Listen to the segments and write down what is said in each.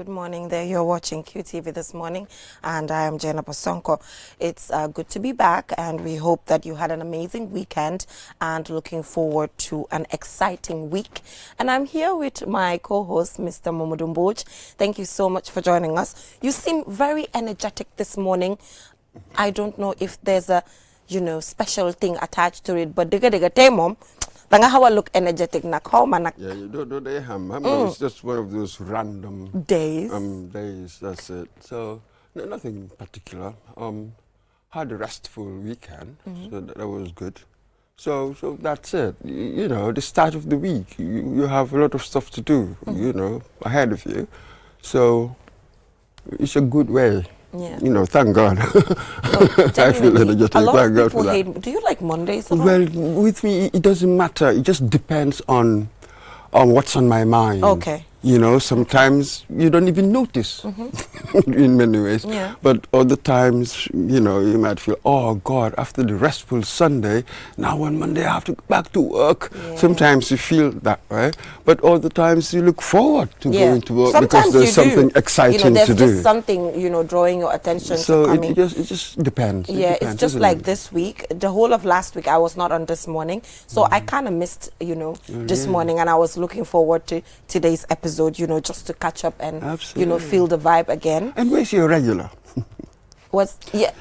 good morning there. You're watching QTV this morning, and I am Jenna Bosonko. It's good to be back, and we hope that you had an amazing weekend and looking forward to an exciting week. And I'm here with my co-host, Mr. Momodumboj. Thank you so much for joining us. You seem very energetic this morning. I don't know if there's a, special thing attached to it, but mom. Look energetic na yeah, you don't it's just one of those random days. Days, that's it. So no, nothing particular. Had a restful weekend, so that was good. So that's it. The start of the week, you have a lot of stuff to do, ahead of you. So it's a good way. Yeah. Thank God. I feel energetic. A lot Thank of God people for that. hate. Do you like Mondays at all? Well, with me, it doesn't matter. It just depends on what's on my mind. Okay. Sometimes you don't even notice in many ways. Yeah. But other times, you might feel, oh God, after the restful Sunday, now on Monday I have to go back to work. Yeah. Sometimes you feel that way. But other times you look forward to going to work Sometimes because there's something exciting there's to do. just something, drawing your attention So to coming. it just depends. Yeah, It depends, it's just isn't like it? this week. The whole of last week I was not on this morning. So I kind of missed, this morning, and I was looking forward to today's episode, just to catch up and, Absolutely. feel the vibe again. And where's your regular?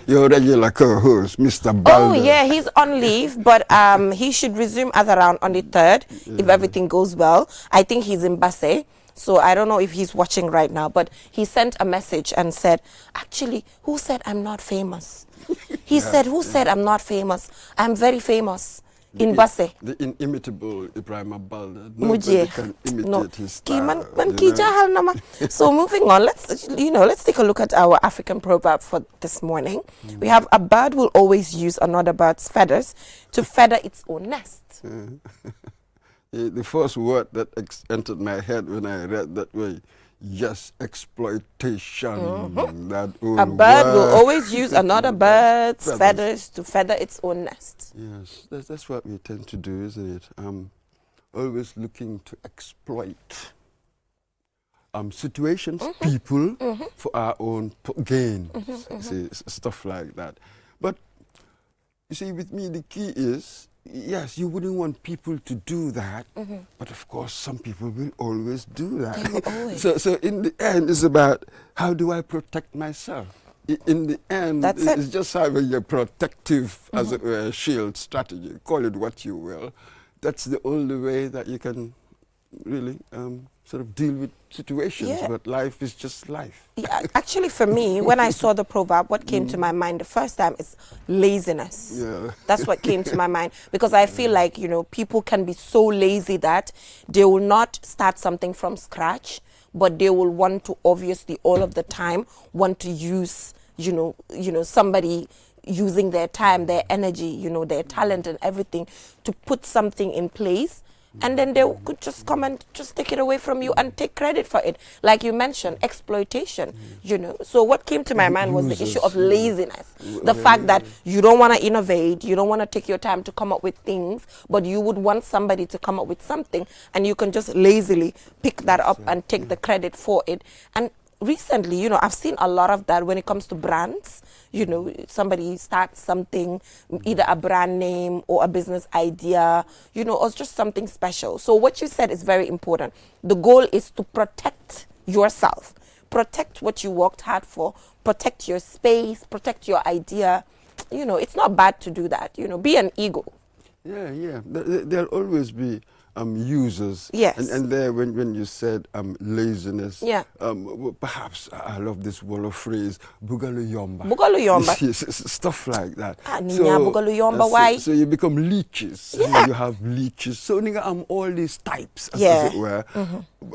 Your regular co-host, Mr. Balder. Oh, yeah, he's on leave, but he should resume at around on the 3rd, if everything goes well. I think he's in Basse. So I don't know if he's watching right now, but he sent a message and said, actually, who said I'm not famous? He said, who said I'm not famous? I'm very famous. In Basse. The inimitable Ibrahim Balder. Nobody can imitate his style. So moving on, let's take a look at our African proverb for this morning. We have, a bird will always use another bird's feathers to feather its own nest. The first word that entered my head when I read that way, yes, exploitation. That a bird will always use another bird's feathers to feather its own nest. Yes, that's what we tend to do, isn't it? Always looking to exploit situations, people, for our own gain, stuff like that. But you see, with me, the key is, yes, you wouldn't want people to do that, but of course some people will always do that. So in the end, it's about, how do I protect myself? In the end, it's just having a protective, as it were, shield strategy. Call it what you will. That's the only way that you can really sort of deal with situations. Yeah. But life is just life. Yeah, actually, for me, when I saw the proverb, what came to my mind the first time is laziness. Yeah. That's what came to my mind, because I feel like, people can be so lazy that they will not start something from scratch, but they will want to, obviously, all of the time, want to use, somebody using their time, their energy, their talent and everything to put something in place. And then they could just come and just take it away from you and take credit for it. Like you mentioned, exploitation, So what came to my mind was the issue of laziness. The fact that you don't want to innovate, you don't want to take your time to come up with things, but you would want somebody to come up with something, and you can just lazily pick that up and take the credit for it. And recently, I've seen a lot of that when it comes to brands. Somebody starts something, either a brand name or a business idea, or just something special. So what you said is very important. The goal is to protect yourself, protect what you worked hard for, protect your space, protect your idea. It's not bad to do that. Be an eagle. Yeah. There'll always be users. Yes. And there, when you said laziness, yeah. Perhaps I love this word phrase, bugalu yomba. Bugalu yomba. Stuff like that. Bugalu yomba, why? So you become leeches. Yeah. You have leeches. So all these types, as it were.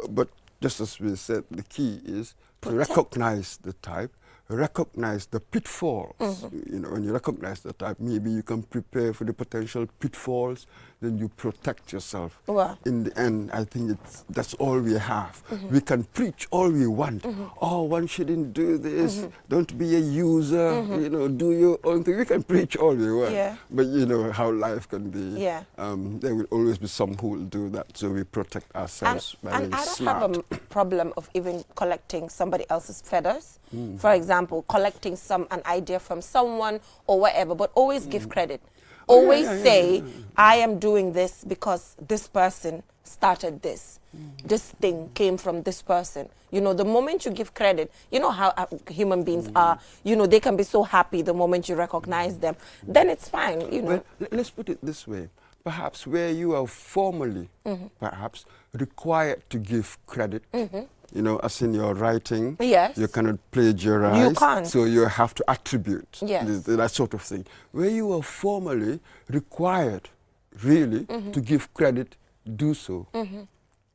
But just as we said, the key is to recognize the type, recognize the pitfalls. You know, when you recognize the type, maybe you can prepare for the potential pitfalls, then you protect yourself. Wow. In the end, I think that's all we have. We can preach all we want. Oh, one shouldn't do this. Don't be a user. You know, do your own thing. We can preach all we want. Yeah. But you know how life can be. Yeah. There will always be some who will do that. So we protect ourselves by being I don't smart. have a problem of even collecting somebody else's feathers. For example, collecting an idea from someone or whatever, but always give credit. Always say, I am doing this because this person started this. This thing came from this person. You know, the moment you give credit, you know how human beings are, you know, they can be so happy the moment you recognize them. Then it's fine, you know. Well, let's put it this way. Perhaps where you are formally, perhaps, required to give credit, you know, as in your writing, Yes. you cannot plagiarize. You can't. So you have to attribute, Yes. that sort of thing. Where you are formally required, really, to give credit, do so.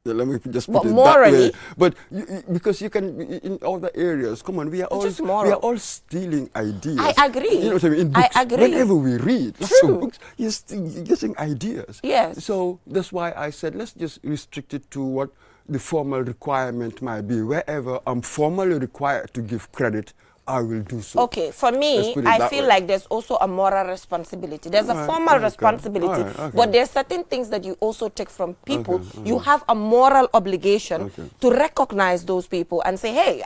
Yeah, let me just put But it morally, that way. But because you can, in other areas, come on, we are all stealing ideas. I agree. You know what I mean? In books, I agree. whenever we read lots True. of books, you're getting ideas. Yes. So that's why I said, let's just restrict it to what the formal requirement might be. Wherever I'm formally required to give credit, I will do so. Okay, for me, I feel like there's also a moral responsibility. There's a formal responsibility, but there's certain things that you also take from people. You have a moral obligation to recognize those people and say, hey,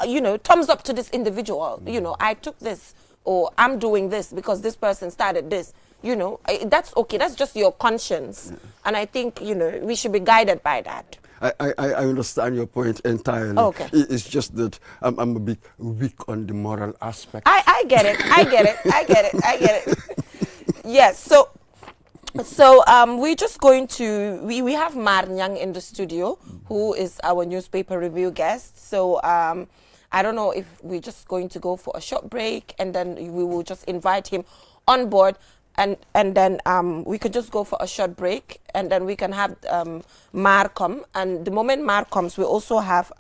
you know, thumbs up to this individual. You know, I took this, or I'm doing this because this person started this. You know, that's okay. That's just your conscience. And I think, you know, we should be guided by that. I understand your point entirely. Okay. It's just that I'm a bit weak on the moral aspect. I get it. I get it. Yes. So we're just going to, we have Mar Nyang in the studio, who is our newspaper review guest. So I don't know if we're just going to go for a short break and then we will just invite him on board. And then we could just go for a short break, and then we can have Mar come. And the moment Mar comes, we also have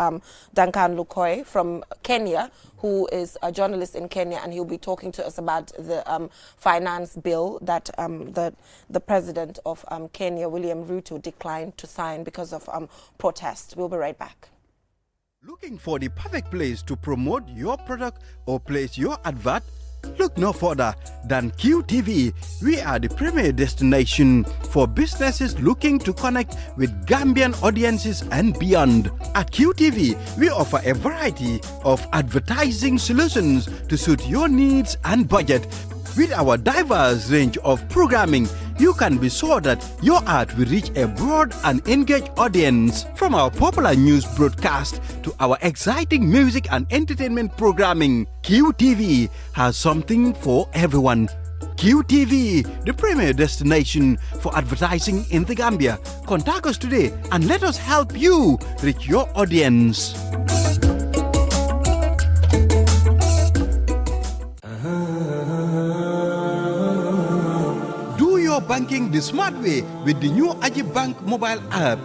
Duncan Lukoy from Kenya, who is a journalist in Kenya, and he'll be talking to us about the finance bill that the president of Kenya, William Ruto, declined to sign because of protest. We'll be right back. Looking for the perfect place to promote your product or place your advert? Look no further than QTV. We are the premier destination for businesses looking to connect with Gambian audiences and beyond. At QTV, we offer a variety of advertising solutions to suit your needs and budget. With our diverse range of programming, you can be sure that your ad will reach a broad and engaged audience. From our popular news broadcast to our exciting music and entertainment programming, QTV has something for everyone. QTV, the premier destination for advertising in the Gambia. Contact us today and let us help you reach your audience. Banking the smart way with the new Aji Bank mobile app.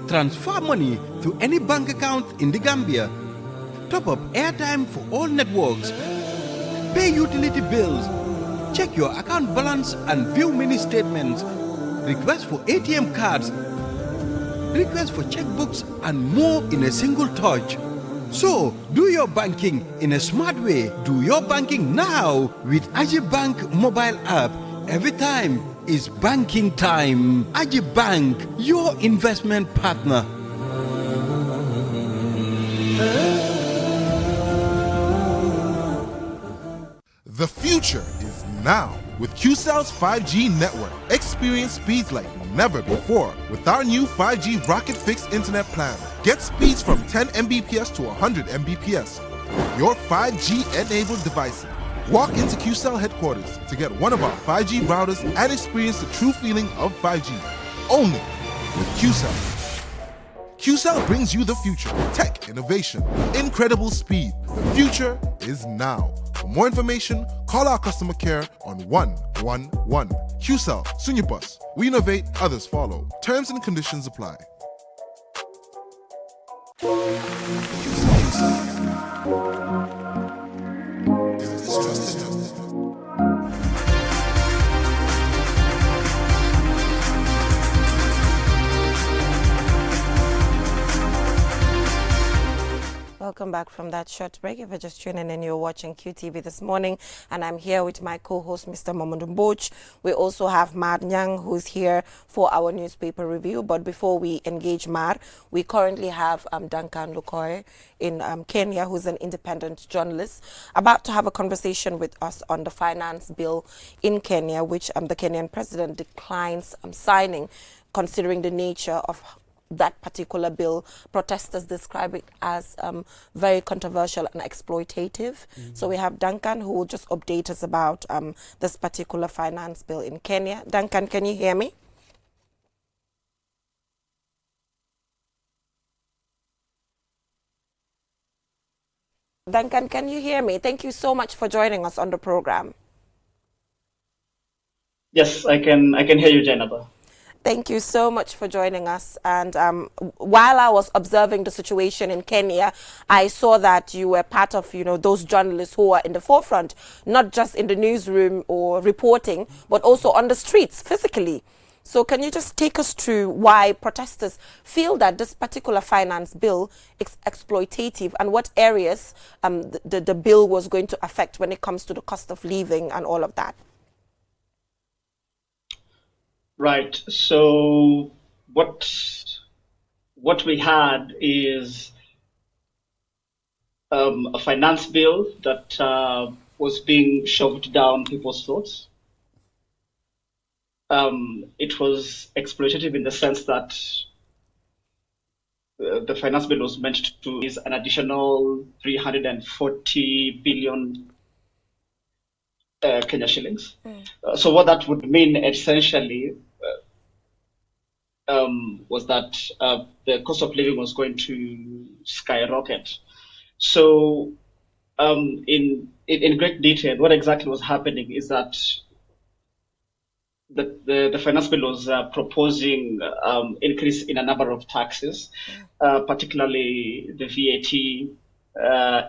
Transfer money to any bank account in the Gambia. Top up airtime for all networks. Pay utility bills. Check your account balance and view mini statements. Request for ATM cards. Request for checkbooks and more in a single touch. So, do your banking in a smart way. Do your banking now with Aji Bank mobile app. Every time is banking time. Aji Bank, your investment partner. The future is now with QCell's 5G network. Experience speeds like never before with our new 5G Rocket Fixed Internet plan. Get speeds from 10 Mbps to 100 Mbps. Your 5G-enabled devices. Walk into QCell headquarters to get one of our 5G routers and experience the true feeling of 5G. Only with QCell. QCell brings you the future. Tech, innovation, incredible speed. The future is now. For more information, call our customer care on 111. QCell, Sunyapus. We innovate, others follow. Terms and conditions apply. welcome back from that short break. If you're just tuning in, you're watching QTV this morning, and I'm here with my co-host, Mr. Mamadou Mboch. We also have Mar Nyang, who's here for our newspaper review. But before we engage Mar, we currently have Duncan Lukoye in Kenya, who's an independent journalist, about to have a conversation with us on the finance bill in Kenya, which the Kenyan president declines signing, considering the nature of that particular bill. Protesters describe it as very controversial and exploitative. So we have Duncan, who will just update us about this particular finance bill in Kenya. Duncan, can you hear me? Duncan, can you hear me? Thank you so much for joining us on the program. Yes, I can hear you, Jennifer. Thank you so much for joining us. And while I was observing the situation in Kenya, I saw that you were part of, those journalists who are in the forefront, not just in the newsroom or reporting, but also on the streets physically. So can you just take us through why protesters feel that this particular finance bill is exploitative, and what areas the bill was going to affect when it comes to the cost of living and all of that? Right. So what we had is a finance bill that was being shoved down people's throats. It was exploitative in the sense that the finance bill was meant to is an additional 340 billion Kenya shillings. So what that would mean essentially was that the cost of living was going to skyrocket. So in great detail, what exactly was happening is that the finance bill was proposing increase in a number of taxes, particularly the VAT,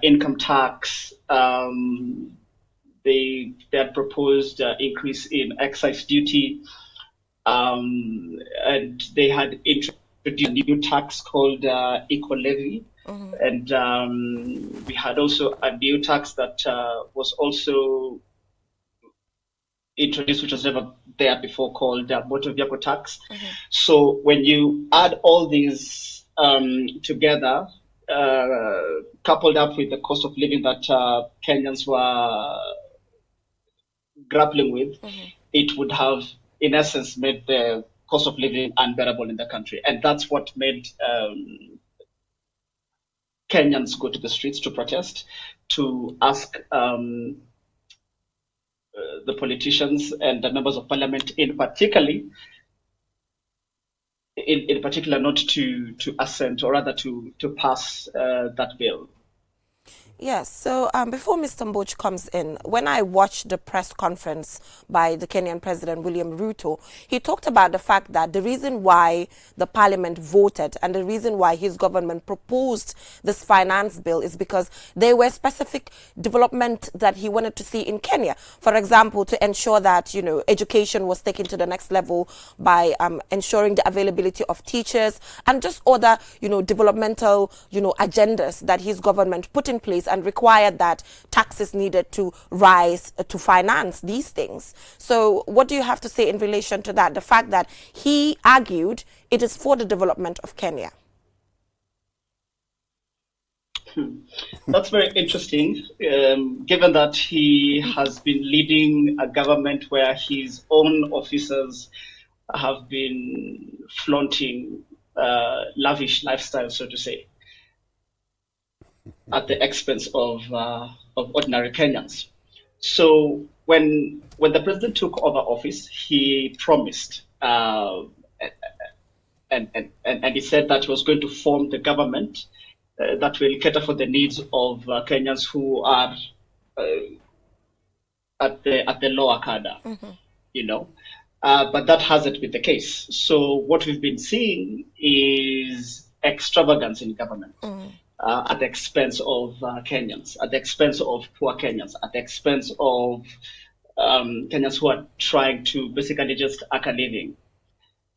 income tax. They had proposed increase in excise duty, and they had introduced a new tax called eco levy, and we had also a new tax that was also introduced, which was never there before, called motor vehicle tax. So when you add all these together, coupled up with the cost of living that Kenyans were grappling with, it would have, in essence, made the cost of living unbearable in the country. And that's what made Kenyans go to the streets to protest, to ask the politicians and the members of parliament in particular not to assent, or rather to pass that bill. Yes, so before Mr. Mboch comes in, when I watched the press conference by the Kenyan President William Ruto, he talked about the fact that the reason why the parliament voted and the reason why his government proposed this finance bill is because there were specific development that he wanted to see in Kenya. For example, to ensure that, education was taken to the next level by ensuring the availability of teachers and just other, developmental, agendas that his government put in place and required that taxes needed to rise to finance these things. So what do you have to say in relation to that? The fact that he argued it is for the development of Kenya. That's very interesting, given that he has been leading a government where his own officers have been flaunting lavish lifestyle, so to say, at the expense of ordinary Kenyans. So when the president took over office, he promised and he said that he was going to form the government that will cater for the needs of Kenyans who are at the lower cadre, but that hasn't been the case. So what we've been seeing is extravagance in government. At the expense of Kenyans, at the expense of poor Kenyans, at the expense of Kenyans who are trying to basically just earn a living.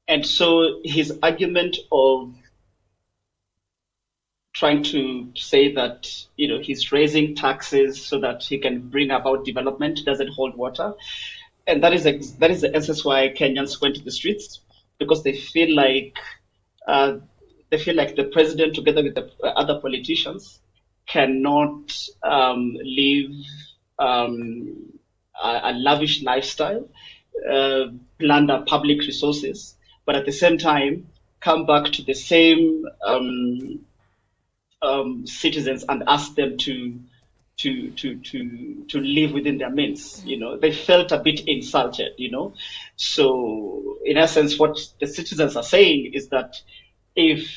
And so his argument of trying to say that he's raising taxes so that he can bring about development doesn't hold water, and that is the essence why Kenyans went to the streets, because they feel like the president, together with the other politicians, cannot live a lavish lifestyle, plunder public resources, but at the same time come back to the same citizens and ask them to live within their means. They felt a bit insulted. So in essence, what the citizens are saying is that if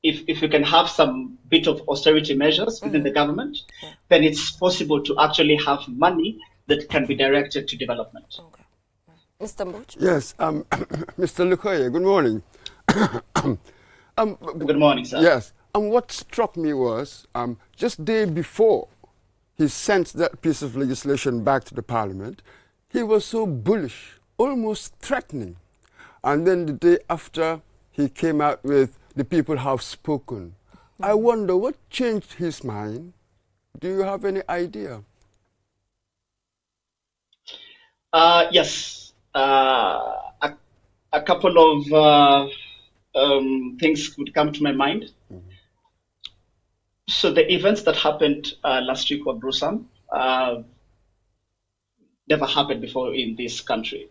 we can have some bit of austerity measures within the government, then it's possible to actually have money that can be directed to development. Okay. Mr. Mbuch? Yes, Mr. Lukoye, good morning. Good morning, sir. Yes, and what struck me was just day before he sent that piece of legislation back to the parliament, he was so bullish, almost threatening. And then the day after, he came out with the people have spoken. I wonder what changed his mind. Do you have any idea? Yes. A couple of things would come to my mind. So the events that happened last week were gruesome. Never happened before in this country.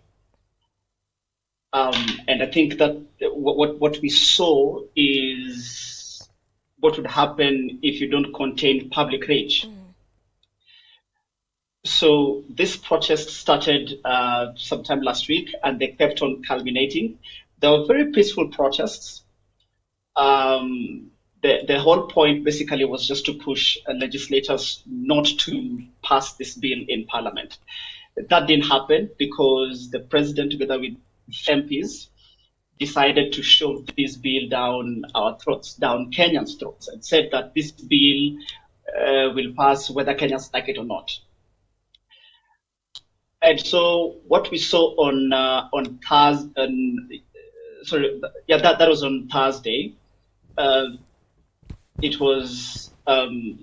And I think that what we saw is what would happen if you don't contain public rage. So this protest started sometime last week, and they kept on culminating. They were very peaceful protests. The whole point basically was just to push legislators not to pass this bill in parliament. That didn't happen because the president, together with MPs, decided to shove this bill down our throats, down Kenyans' throats, and said that this bill will pass whether Kenyans like it or not. And so what we saw on Thursday, that was on Thursday. It was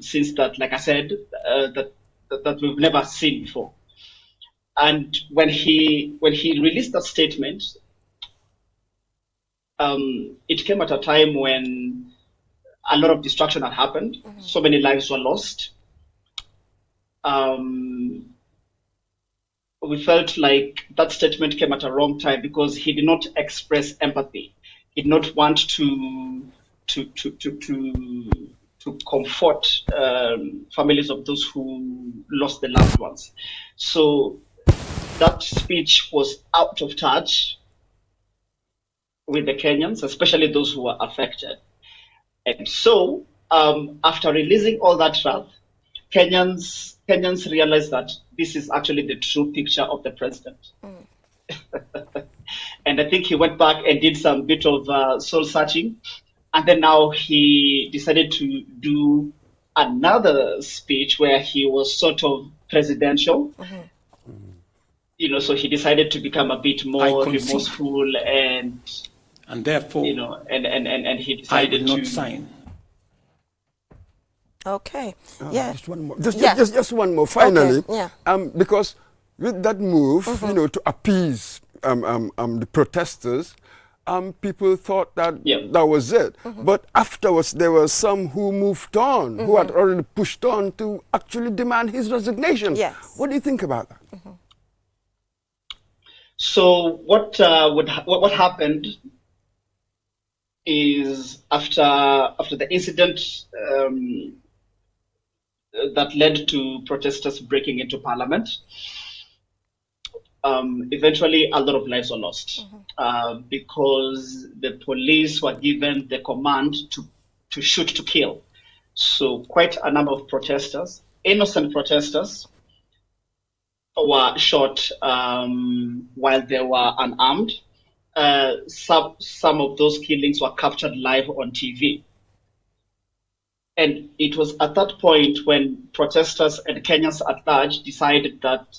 since that, like I said, that we've never seen before. And when he released that statement, it came at a time when a lot of destruction had happened. So many lives were lost. We felt like that statement came at a wrong time because he did not express empathy. He did not want to comfort families of those who lost their loved ones. So that speech was out of touch with the Kenyans, especially those who were affected. And so after releasing all that wrath, Kenyans realized that this is actually the true picture of the president. And I think he went back and did some bit of soul searching. And then now he decided to do another speech where he was sort of presidential. So he decided to become a bit more remorseful and therefore, and he decided I will not sign. Okay. Just one more. Just one more. Finally, Okay. Yeah. Because with that move, to appease the protesters, people thought that that was it. But afterwards, there were some who moved on, who had already pushed on to actually demand his resignation. Yes. What do you think about that? So what happened is after the incident that led to protesters breaking into parliament, eventually a lot of lives were lost because the police were given the command to shoot to kill. So quite a number of protesters, innocent protesters, were shot while they were unarmed. Some of those killings were captured live on TV. And it was at that point when protesters and Kenyans at large decided that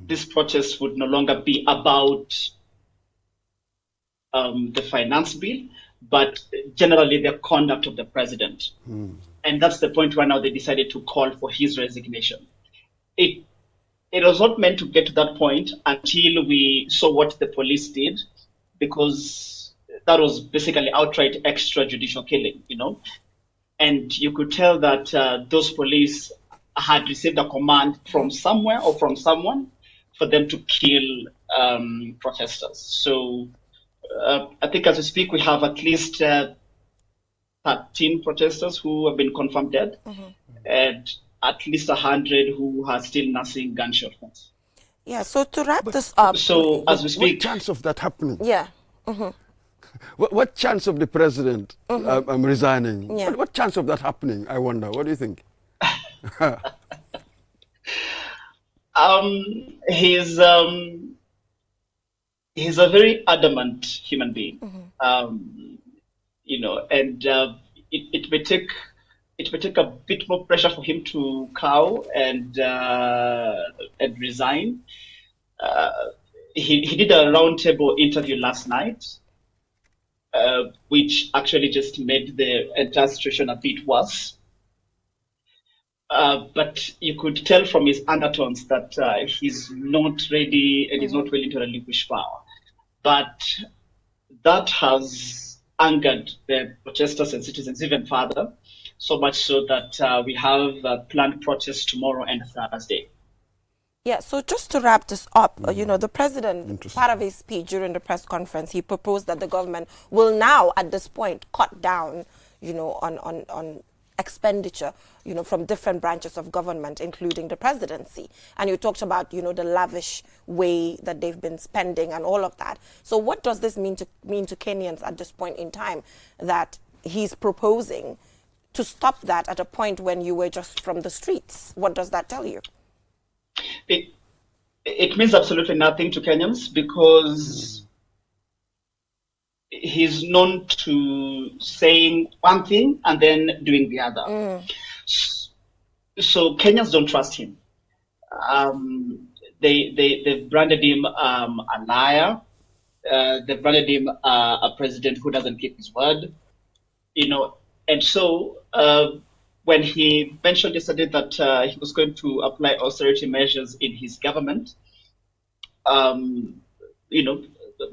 this protest would no longer be about the finance bill, but generally the conduct of the president. And that's the point where now they decided to call for his resignation. It was not meant to get to that point until we saw what the police did, because that was basically outright extrajudicial killing, And you could tell that those police had received a command from somewhere or from someone for them to kill protesters. So I think as we speak, we have at least 13 protesters who have been confirmed dead, and at least 100 who are still nursing gunshot wounds. Yeah, so to wrap this up. So as we speak. What chance of that happening? Yeah. What chance of the president resigning? Yeah. What chance of that happening, I wonder? What do you think? He's a very adamant human being, and it may take a bit more pressure for him to cow and resign. He did a roundtable interview last night, which actually just made the entire situation a bit worse. But you could tell from his undertones that he's not ready and he's not willing to relinquish power. But that has angered the protesters and citizens even further, so much so that we have planned protests tomorrow and Thursday. Yeah, so just to wrap this up, the president, part of his speech during the press conference, he proposed that the government will now, at this point, cut down, on expenditure, from different branches of government, including the presidency. And you talked about, the lavish way that they've been spending and all of that. So what does this mean to Kenyans at this point in time, that he's proposing to stop that at a point when you were just from the streets? What does that tell you? It means absolutely nothing to Kenyans, because he's known to saying one thing and then doing the other. So Kenyans don't trust him. They've branded him a liar. They've branded him a president who doesn't keep his word. And so when he mentioned yesterday that he was going to apply austerity measures in his government, the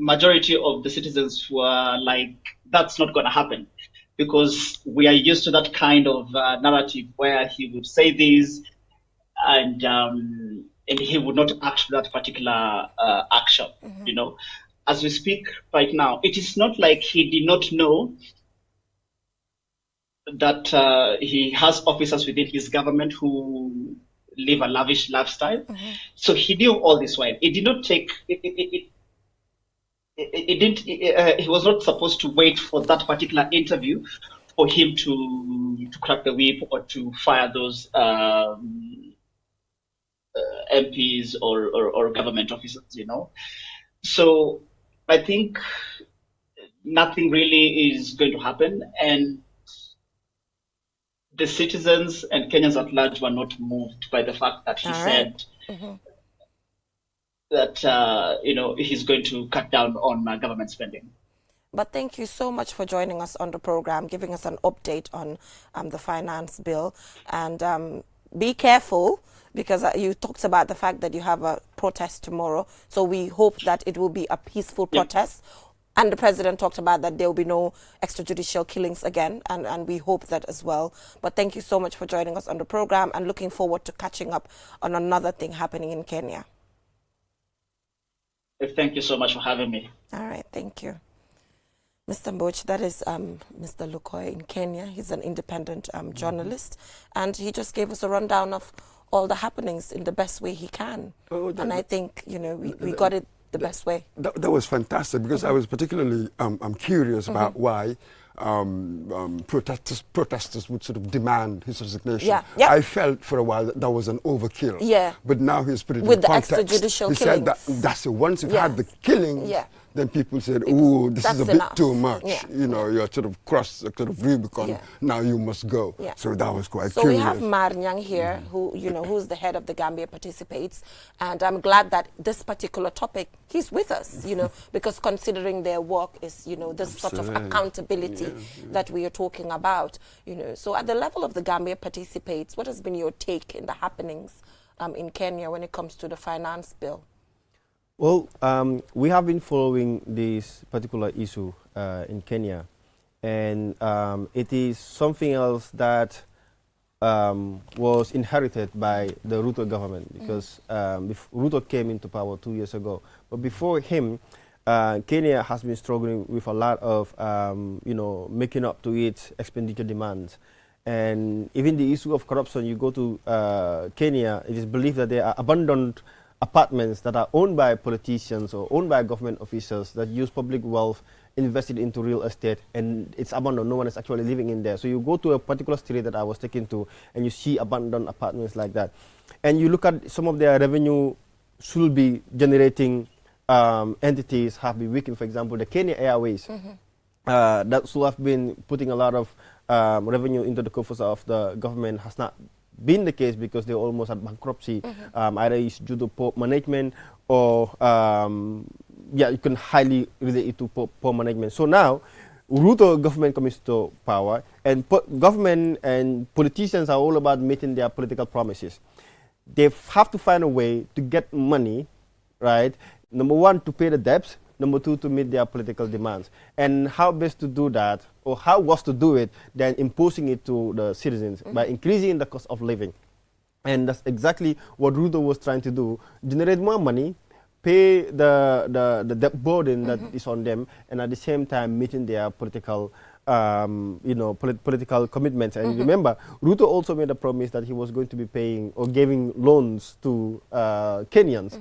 majority of the citizens were like, that's not going to happen, because we are used to that kind of narrative where he would say this and he would not act that particular action. As we speak right now, it is not like he did not know that he has officers within his government who live a lavish lifestyle. So he knew all this while. It did not take he was not supposed to wait for that particular interview for him to crack the whip or to fire those MPs or government officers, So I think nothing really is going to happen, and the citizens and Kenyans at large were not moved by the fact that he said that he's going to cut down on government spending. But thank you so much for joining us on the program, giving us an update on the finance bill. And be careful, because you talked about the fact that you have a protest tomorrow. So we hope that it will be a peaceful protest. And the president talked about that there will be no extrajudicial killings again, and we hope that as well. But thank you so much for joining us on the program, and looking forward to catching up on another thing happening in Kenya. Thank you so much for having me. All right, thank you. Mr. Mboch, that is Mr. Lukoy in Kenya. He's an independent journalist, and he just gave us a rundown of all the happenings in the best way he can. And I think, we got it the best way. That was fantastic, because I was particularly curious about why protesters would sort of demand his resignation. I felt for a while that was an overkill. But now he's put it with in the context. extrajudicial He killings. said that's it. Once you've had the killing, then people said, "Oh, this is a That's bit enough. too much." Yeah. You know, you're sort of crossed a sort of Rubicon. Yeah. Now you must go. Yeah. So that was quite So curious. we have Mar Nyang here, who's the head of the Gambia Participates, and I'm glad that this particular topic, he's with us, because considering their work is, this sort of Absolutely. accountability that we are talking about, So at the level of the Gambia Participates, what has been your take in the happenings in Kenya when it comes to the finance bill? Well, we have been following this particular issue in Kenya, and it is something else that was inherited by the Ruto government, because Ruto came into power 2 years ago. But before him, Kenya has been struggling with a lot of, making up to its expenditure demands. And even the issue of corruption, you go to Kenya, it is believed that there are abandoned apartments that are owned by politicians or owned by government officials that use public wealth invested into real estate, and it's abandoned. No one is actually living in there. So you go to a particular street that I was taken to, and you see abandoned apartments like that. And you look at some of their revenue should be generating entities have been weakened. For example, the Kenya Airways, that should have been putting a lot of revenue into the coffers of the government, has not been the case because they almost had bankruptcy. Either it's due to poor management or you can highly relate it to poor management. So now Ruto government comes to power, and government and politicians are all about meeting their political promises. They have to find a way to get money, right? Number one, to pay the debts. Number two, to meet their political demands. And how best to do that, or how was to do it, than imposing it to the citizens by increasing the cost of living. And that's exactly what Ruto was trying to do: generate more money, pay the debt burden that is on them, and at the same time meeting their political political commitments. And remember, Ruto also made a promise that he was going to be paying or giving loans to Kenyans,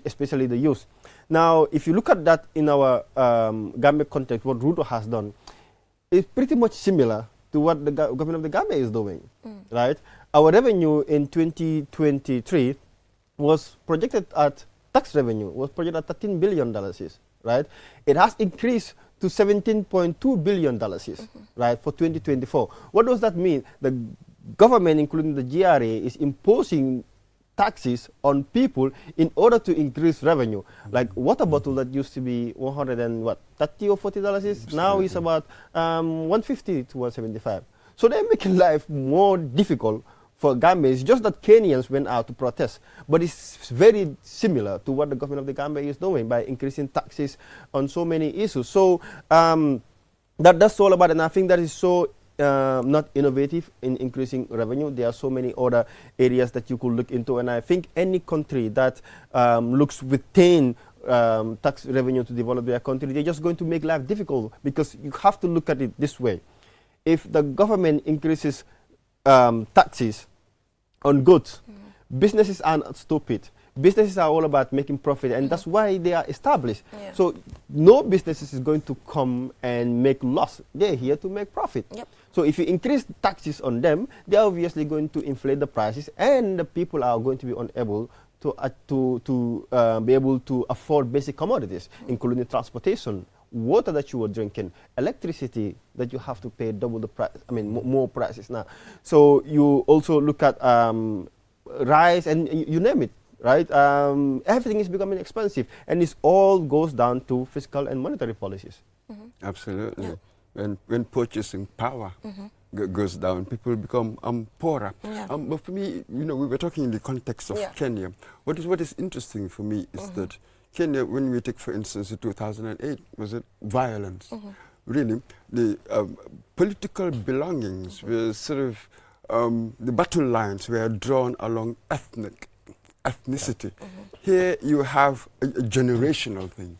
especially the youth. Now, if you look at that in our Gambia context, what Ruto has done is pretty much similar to what the government of the Gambia is doing, right? Our revenue in 2023 was projected at, tax revenue was projected at $13 billion, right? It has increased to $17.2 billion, right, for 2024. What does that mean? The government, including the GRA, is imposing taxes on people in order to increase revenue. Like water bottle that used to be $130 or $40 now is about $150 to $175. So they're making life more difficult for Gambia. It's just that Kenyans went out to protest, but it's very similar to what the government of the Gambia is doing by increasing taxes on so many issues. So that's all about it, and I think that is so not innovative in increasing revenue. There are so many other areas that you could look into, and I think any country that looks within tax revenue to develop their country, they're just going to make life difficult, because you have to look at it this way. If the government increases taxes on goods, businesses are not stupid. Businesses are all about making profit, and that's why they are established. So no businesses is going to come and make loss. They're here to make profit. So if you increase taxes on them, they're obviously going to inflate the prices, and the people are going to be unable to be able to afford basic commodities, including transportation, water that you were drinking, electricity that you have to pay double the price, more prices now. So you also look at rice, and you name it, right? Everything is becoming expensive, and this all goes down to fiscal and monetary policies. Absolutely. When purchasing power goes down, people become poorer. But for me, we were talking in the context of Kenya. What is interesting for me is that Kenya, when we take, for instance, in 2008, was it violence? Really, the political belongings were sort of, the battle lines were drawn along ethnicity. Here you have a generational thing.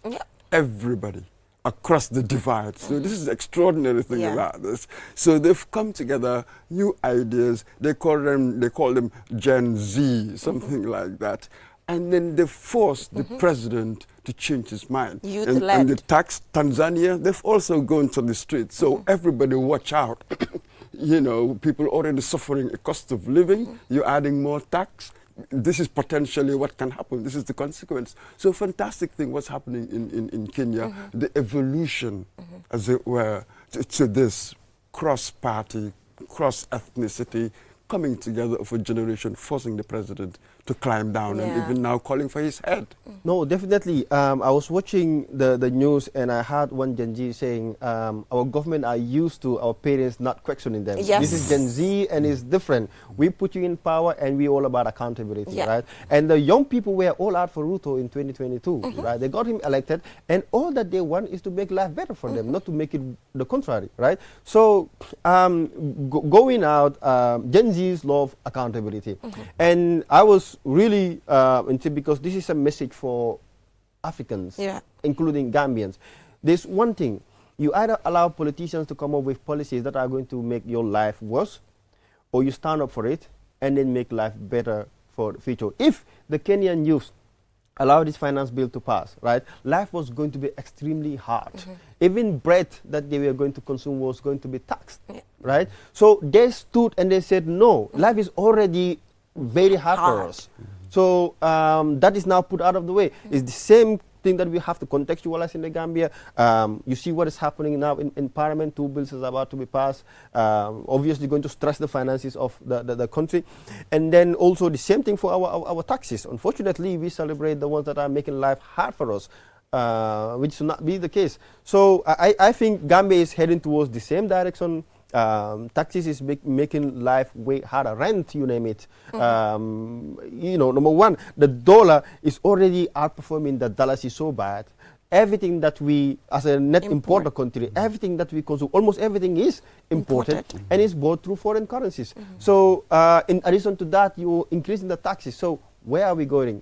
Everybody across the divide. So this is the extraordinary thing about this. So they've come together, new ideas. They call them Gen Z, something like that. And then they forced the president to change his mind. And the tax, Tanzania, they've also gone to the streets. So everybody watch out. People already suffering a cost of living. You're adding more tax. this is potentially what can happen. This is the consequence. So fantastic thing what's happening in Kenya, the evolution, as it were, to this cross-party, cross-ethnicity, coming together of a generation, forcing the president to climb down and even now calling for his head. No, definitely. I was watching the news and I heard one Gen Z saying, our government are used to our parents not questioning them. Yes. This is Gen Z and it's different. We put you in power and we all about accountability, right? And the young people were all out for Ruto in 2022, right? They got him elected and all that they want is to make life better for them, not to make it the contrary, right? So going out, Gen Zs love accountability. And I was really because this is a message for Africans, including Gambians. There's one thing: you either allow politicians to come up with policies that are going to make your life worse, or you stand up for it and then make life better for the future. If the Kenyan youth allow this finance bill to pass, right, life was going to be extremely hard. Even bread that they were going to consume was going to be taxed, right? So they stood and they said, no, life is already very hard for us. So that is now put out of the way. It's the same thing that we have to contextualize in the Gambia. You see what is happening now in Parliament. 2 bills is about to be passed. Obviously going to stress the finances of the country. And then also the same thing for our taxes. Unfortunately, we celebrate the ones that are making life hard for us, which should not be the case. So I think Gambia is heading towards the same direction. Taxes is making life way harder. Rent, you name it. You know, number one, the dollar is already outperforming the dollars is so bad. Everything that we, as a net importer country, everything that we consume, almost everything is imported. And is bought through foreign currencies. So in addition to that, you're increasing the taxes. So where are we going?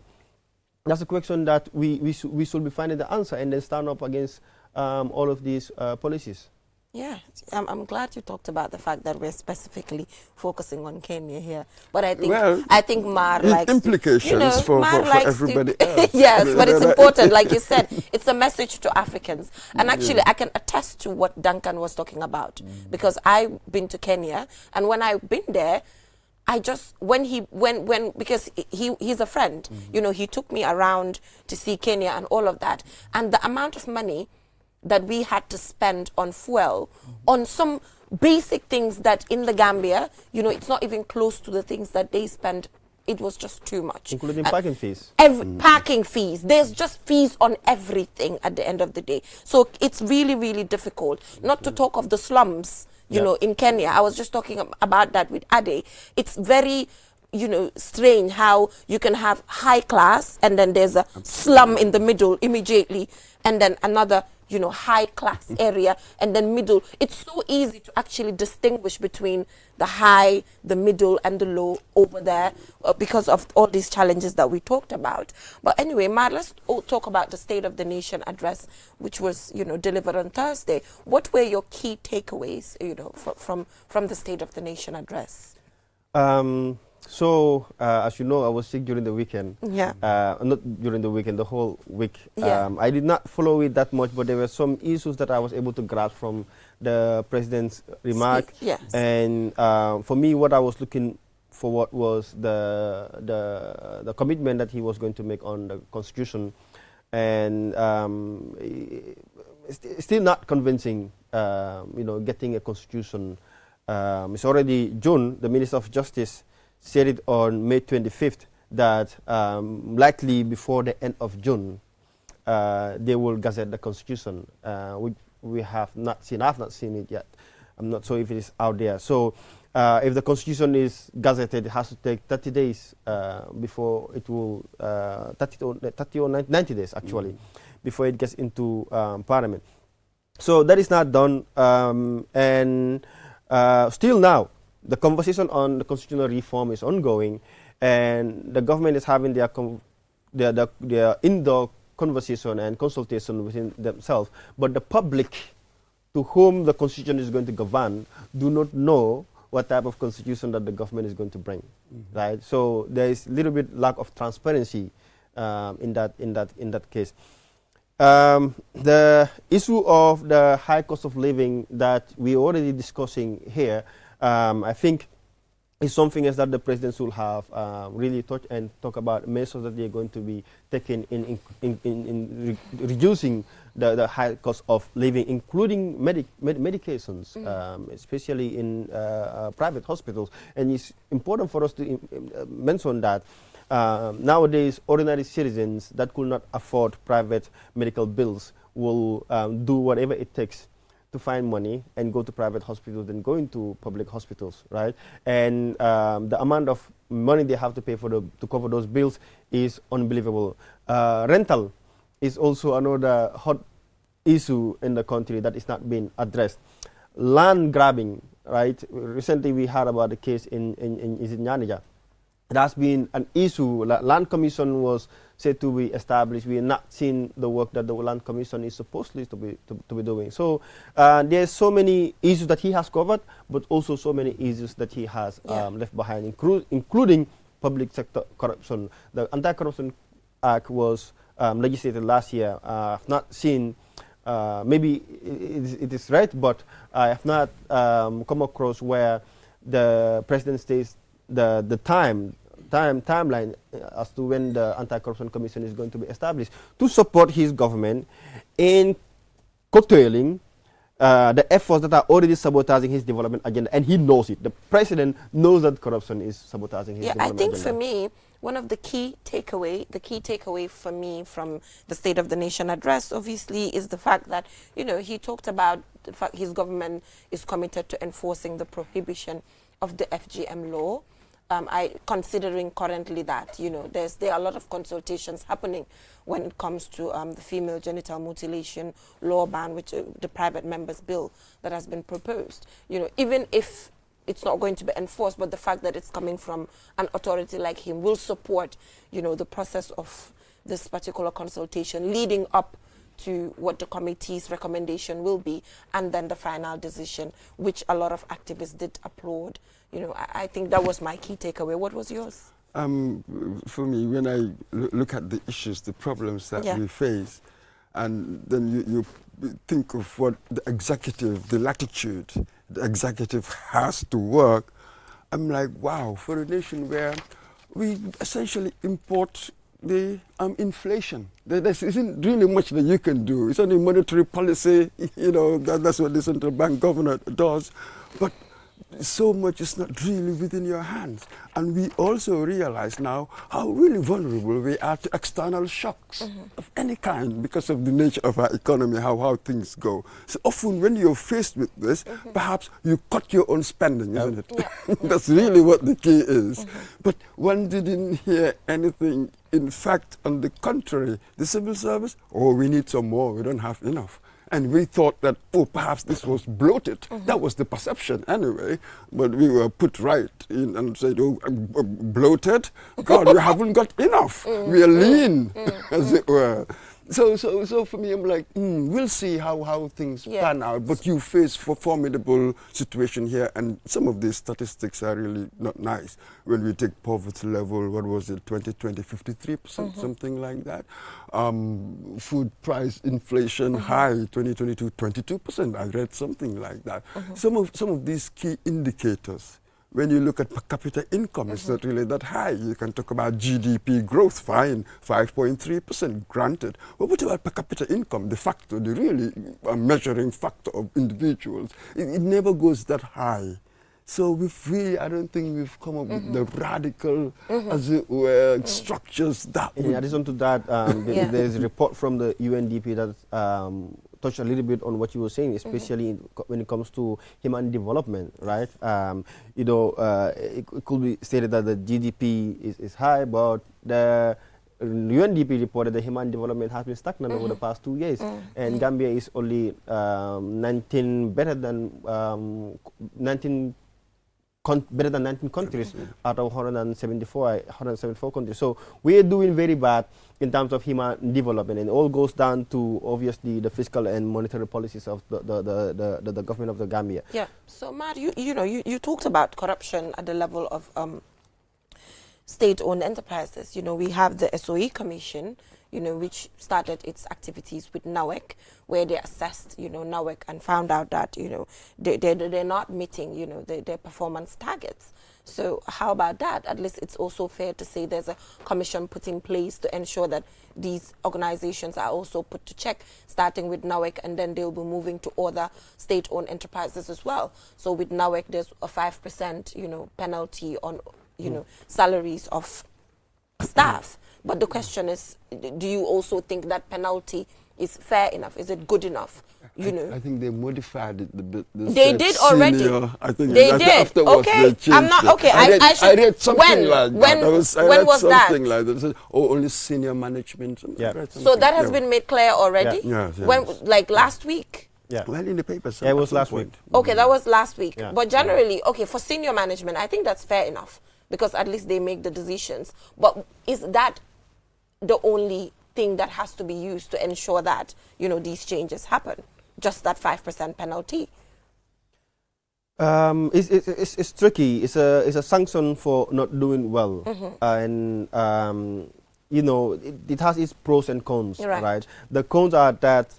That's a question that we should be finding the answer and then stand up against all of these policies. Yeah, I'm glad you talked about the fact that we're specifically focusing on Kenya here. But I think Mar likes implications for everybody else. Yes, but it's important. Like you said, it's a message to Africans. And actually, I can attest to what Duncan was talking about because I've been to Kenya, and when I've been there, I just because he's a friend, you know, he took me around to see Kenya and all of that, and the amount of money that we had to spend on fuel, on some basic things that in the Gambia, you know, it's not even close to the things that they spend. It was just too much. Including parking fees. Parking fees. There's just fees on everything at the end of the day. So it's really, really difficult. Not to talk of the slums, you know, in Kenya. I was just talking about that with Ade. It's very, you know, strange how you can have high class and then there's a slum in the middle immediately and then another, you know, high class area and then middle. It's so easy to actually distinguish between the high, the middle and the low over there because of all these challenges that we talked about. But anyway, Mar, let's talk about the State of the Nation address, which was, you know, delivered on Thursday. What were your key takeaways, you know, from the State of the Nation address? So, as you know, I was sick during the weekend. Yeah. Not during the weekend, the whole week. Yeah. I did not follow it that much, but there were some issues that I was able to grasp from the president's remark. Yes. And for me, what I was looking for was the commitment that he was going to make on the Constitution. And still not convincing, you know, getting a Constitution. It's already June. The Minister of Justice said it on May 25th that likely before the end of June, they will gazette the Constitution, which we have not seen. I have not seen it yet. I'm not sure if it is out there. So if the Constitution is gazetted, it has to take 30 days before it will, 30 or 90 days actually, before it gets into Parliament. So that is not done. And still now, the conversation on the constitutional reform is ongoing, and the government is having their indoor conversation and consultation within themselves. But the public, to whom the constitution is going to govern, do not know what type of constitution that the government is going to bring, right? So there is a little bit lack of transparency in that case. The issue of the high cost of living that we're already discussing here, I think is something else that the president should have really touched and talk about measures that they're going to be taken in reducing the high cost of living, including medications, especially in private hospitals. And it's important for us to mention that nowadays ordinary citizens that could not afford private medical bills will do whatever it takes to find money and go to private hospitals than going to public hospitals, right? And the amount of money they have to pay for to cover those bills is unbelievable. Rental is also another hot issue in the country that is not being addressed. Land grabbing, right? Recently we heard about the case in Nyanija. It has been an issue. Land Commission was said to be established. We have not seen the work that the Land Commission is supposedly to be doing. So there's so many issues that he has covered, but also so many issues that he has left behind, including public sector corruption. The Anti-Corruption Act was legislated last year. I've not seen, maybe it is right, but I have not come across where the president states the timeline as to when the Anti-Corruption Commission is going to be established to support his government in curtailing the efforts that are already sabotaging his development agenda, and he knows it. The president knows that corruption is sabotaging his development agenda. I think for me, one of the key takeaway for me from the State of the Nation address, obviously, is the fact that, he talked about the fact his government is committed to enforcing the prohibition of the FGM law. Considering currently that, there are a lot of consultations happening when it comes to the female genital mutilation law ban, which the private members bill that has been proposed. Even if it's not going to be enforced, but the fact that it's coming from an authority like him will support, the process of this particular consultation leading up to what the committee's recommendation will be, and then the final decision, which a lot of activists did applaud. I think that was my key takeaway. What was yours? For me, when I look at the issues, the problems that we face, and then you think of what the executive, the latitude the executive has to work, I'm like, wow, for a nation where we essentially import the inflation. There isn't really much that you can do. It's only monetary policy, that's what the central bank governor does. But so much is not really within your hands. And we also realize now how really vulnerable we are to external shocks of any kind because of the nature of our economy, how things go. So often when you're faced with this, perhaps you cut your own spending, isn't it? Yeah. That's really what the key is. But one didn't hear anything. In fact, on the contrary, the civil service, we need some more, we don't have enough. And we thought that, perhaps this was bloated. That was the perception anyway. But we were put right in and said, bloated? God, we haven't got enough. We are lean, as it were. So for me, I'm like, we'll see how things pan out. But you face a formidable situation here, and some of these statistics are really not nice. When we take poverty level, what was it, 2020, 53%, something like that. Food price inflation high, 2022, 22%. I read something like that. Some of these key indicators, when you look at per capita income, it's not really that high. You can talk about GDP growth, fine, 5.3%, granted. But what about per capita income, the factor, the really measuring factor of individuals? It never goes that high. So I don't think we've come up with the radical, as it were, structures that in addition to that, there's a report from the UNDP that touch a little bit on what you were saying, especially when it comes to human development, right? It could be stated that the GDP is high, but the UNDP reported that human development has been stagnant over the past 2 years, and Gambia is only 19 better than 19 countries out of 174 countries. So we are doing very bad in terms of human development, and it all goes down to obviously the fiscal and monetary policies of the government of the Gambia. Yeah. So Matt, you talked about corruption at the level of state-owned enterprises. You know, we have the SOE Commission, you know, which started its activities with NAWEC, where they assessed, you know, NAWEC and found out that, you know, they're not meeting, you know, their performance targets. So how about that? At least it's also fair to say there's a commission put in place to ensure that these organizations are also put to check, starting with NAWEC, and then they'll be moving to other state-owned enterprises as well. So with NAWEC, there's a 5%, you know, penalty on, you know, salaries of staff. But the question is, do you also think that penalty is fair enough? Is it good enough? You know, I think they modified it a bit. They did already. I think They I think did. afterwards Okay. they changed I'm not it. okay. I read something like that. When I when read was that? something like that. It said, oh, only senior management. Yeah. I read So something. that has Yeah. been made clear already. Yeah. Yes, When, yes. like last week. Yeah. Well, in the papers. Yeah, it at was some last point. week. Okay, that was last week. Yeah. But generally, okay, for senior management, I think that's fair enough because at least they make the decisions. But is that the only thing that has to be used to ensure that, you know, these changes happen? Just that 5% penalty? It's tricky. It's a sanction for not doing well, and you know it has its pros and cons, right? The cons are that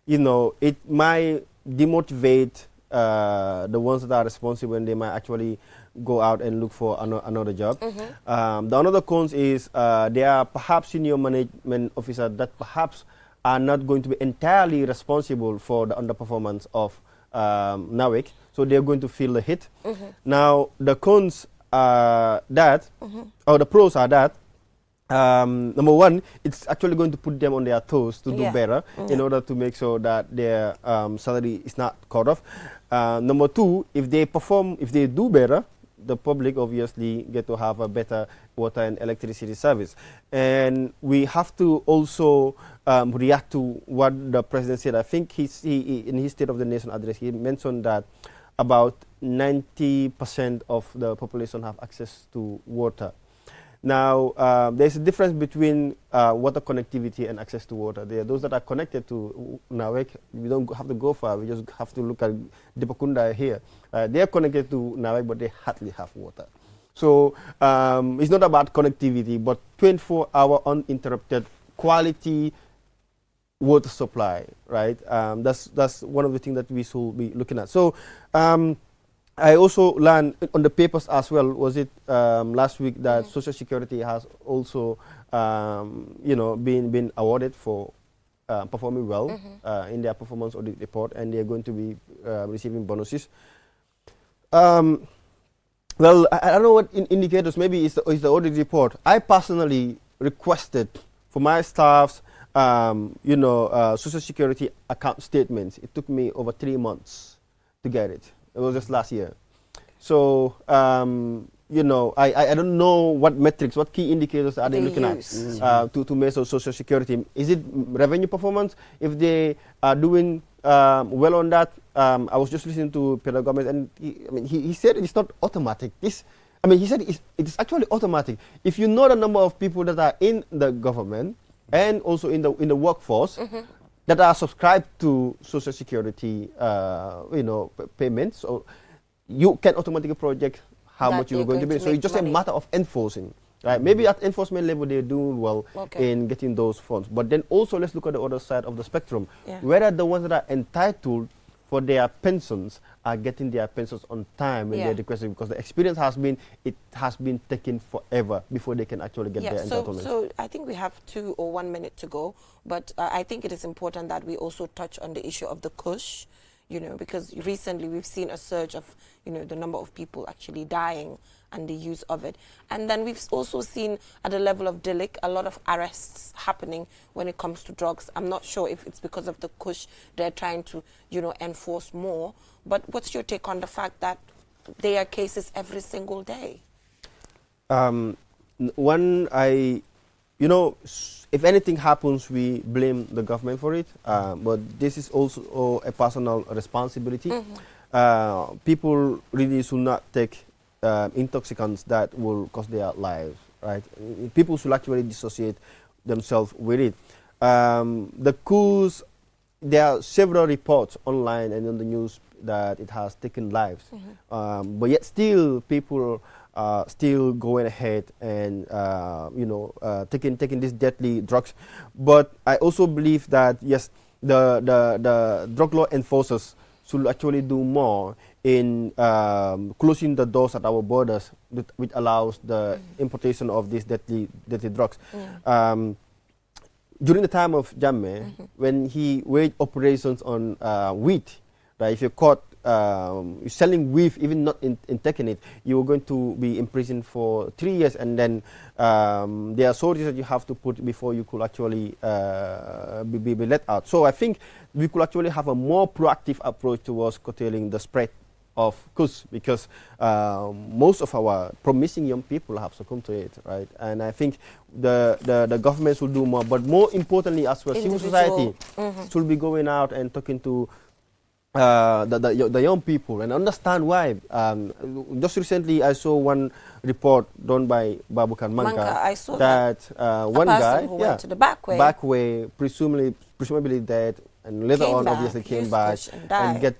you know it might demotivate the ones that are responsible, and they might actually go out and look for another job. The another cons is there are perhaps senior management officers that perhaps are not going to be entirely responsible for the underperformance of NAWEC, so they're going to feel the hit. Now, the cons are that, or the pros are that, number one, it's actually going to put them on their toes to do better in order to make sure that their salary is not cut off. Number two, if they perform, if they do better, the public obviously get to have a better water and electricity service. And we have to also react to what the president said. I think he in his State of the Nation address, he mentioned that about 90% of the population have access to water. Now, there's a difference between water connectivity and access to water. There are those that are connected to NAWEC. We don't have to go far. We just have to look at Dipakunda here. They are connected to NAWEC, but they hardly have water. So it's not about connectivity, but 24-hour uninterrupted quality water supply, right? That's one of the things that we should be looking at. So I also learned on the papers as well, was it last week, that Social Security has also, you know, been awarded for performing well in their performance audit report, and they're going to be receiving bonuses. Well, I don't know what indicators, maybe it's the audit report. I personally requested for my staff's, you know, Social Security account statements. It took me over 3 months to get it. It was just last year. So, you know, I don't know what metrics, what key indicators are they looking at to measure Social Security. Is it revenue performance? If they are doing well on that, I was just listening to Peter Gomez, and he said it's not automatic. He said it is actually automatic. If you know the number of people that are in the government and also in the workforce, that are subscribed to Social Security, you know, payments, so you can automatically project how much you're going to be. So it's just a matter of enforcing, right? Maybe at enforcement level they're doing well in getting those funds, but then also let's look at the other side of the spectrum. Whether the ones that are entitled for their pensions are getting their pensions on time when they're requesting, because the experience has been, it has been taking forever before they can actually get their entitlements. So I think we have 2 or 1 minute to go, but I think it is important that we also touch on the issue of the kush, you know, because recently we've seen a surge of, you know, the number of people actually dying and the use of it. And then we've also seen at the level of Dilik a lot of arrests happening when it comes to drugs. I'm not sure if it's because of the kush they're trying to, you know, enforce more. But what's your take on the fact that there are cases every single day? You know, if anything happens, we blame the government for it. But this is also a personal responsibility. People really should not take intoxicants that will cost their lives, right? People should actually dissociate themselves with it. The coups, there are several reports online and on the news that it has taken lives. But yet still people still going ahead and taking these deadly drugs. But I also believe that yes, the drug law enforcers should actually do more in closing the doors at our borders, which allows the importation of these deadly drugs. During the time of Jammeh, when he waged operations on wheat, right? If you're caught selling wheat, even not in taking it, you are going to be imprisoned for 3 years, and then there are sorties that you have to put before you could actually be let out. So I think we could actually have a more proactive approach towards curtailing the spread of Kush, because most of our promising young people have succumbed to it, right? And I think the governments will do more, but more importantly as well, civil society should be going out and talking to the young people and understand why. Just recently, I saw one report done by Babukan Manka I saw that one guy who went to the back way, presumably dead, and later on obviously came back and get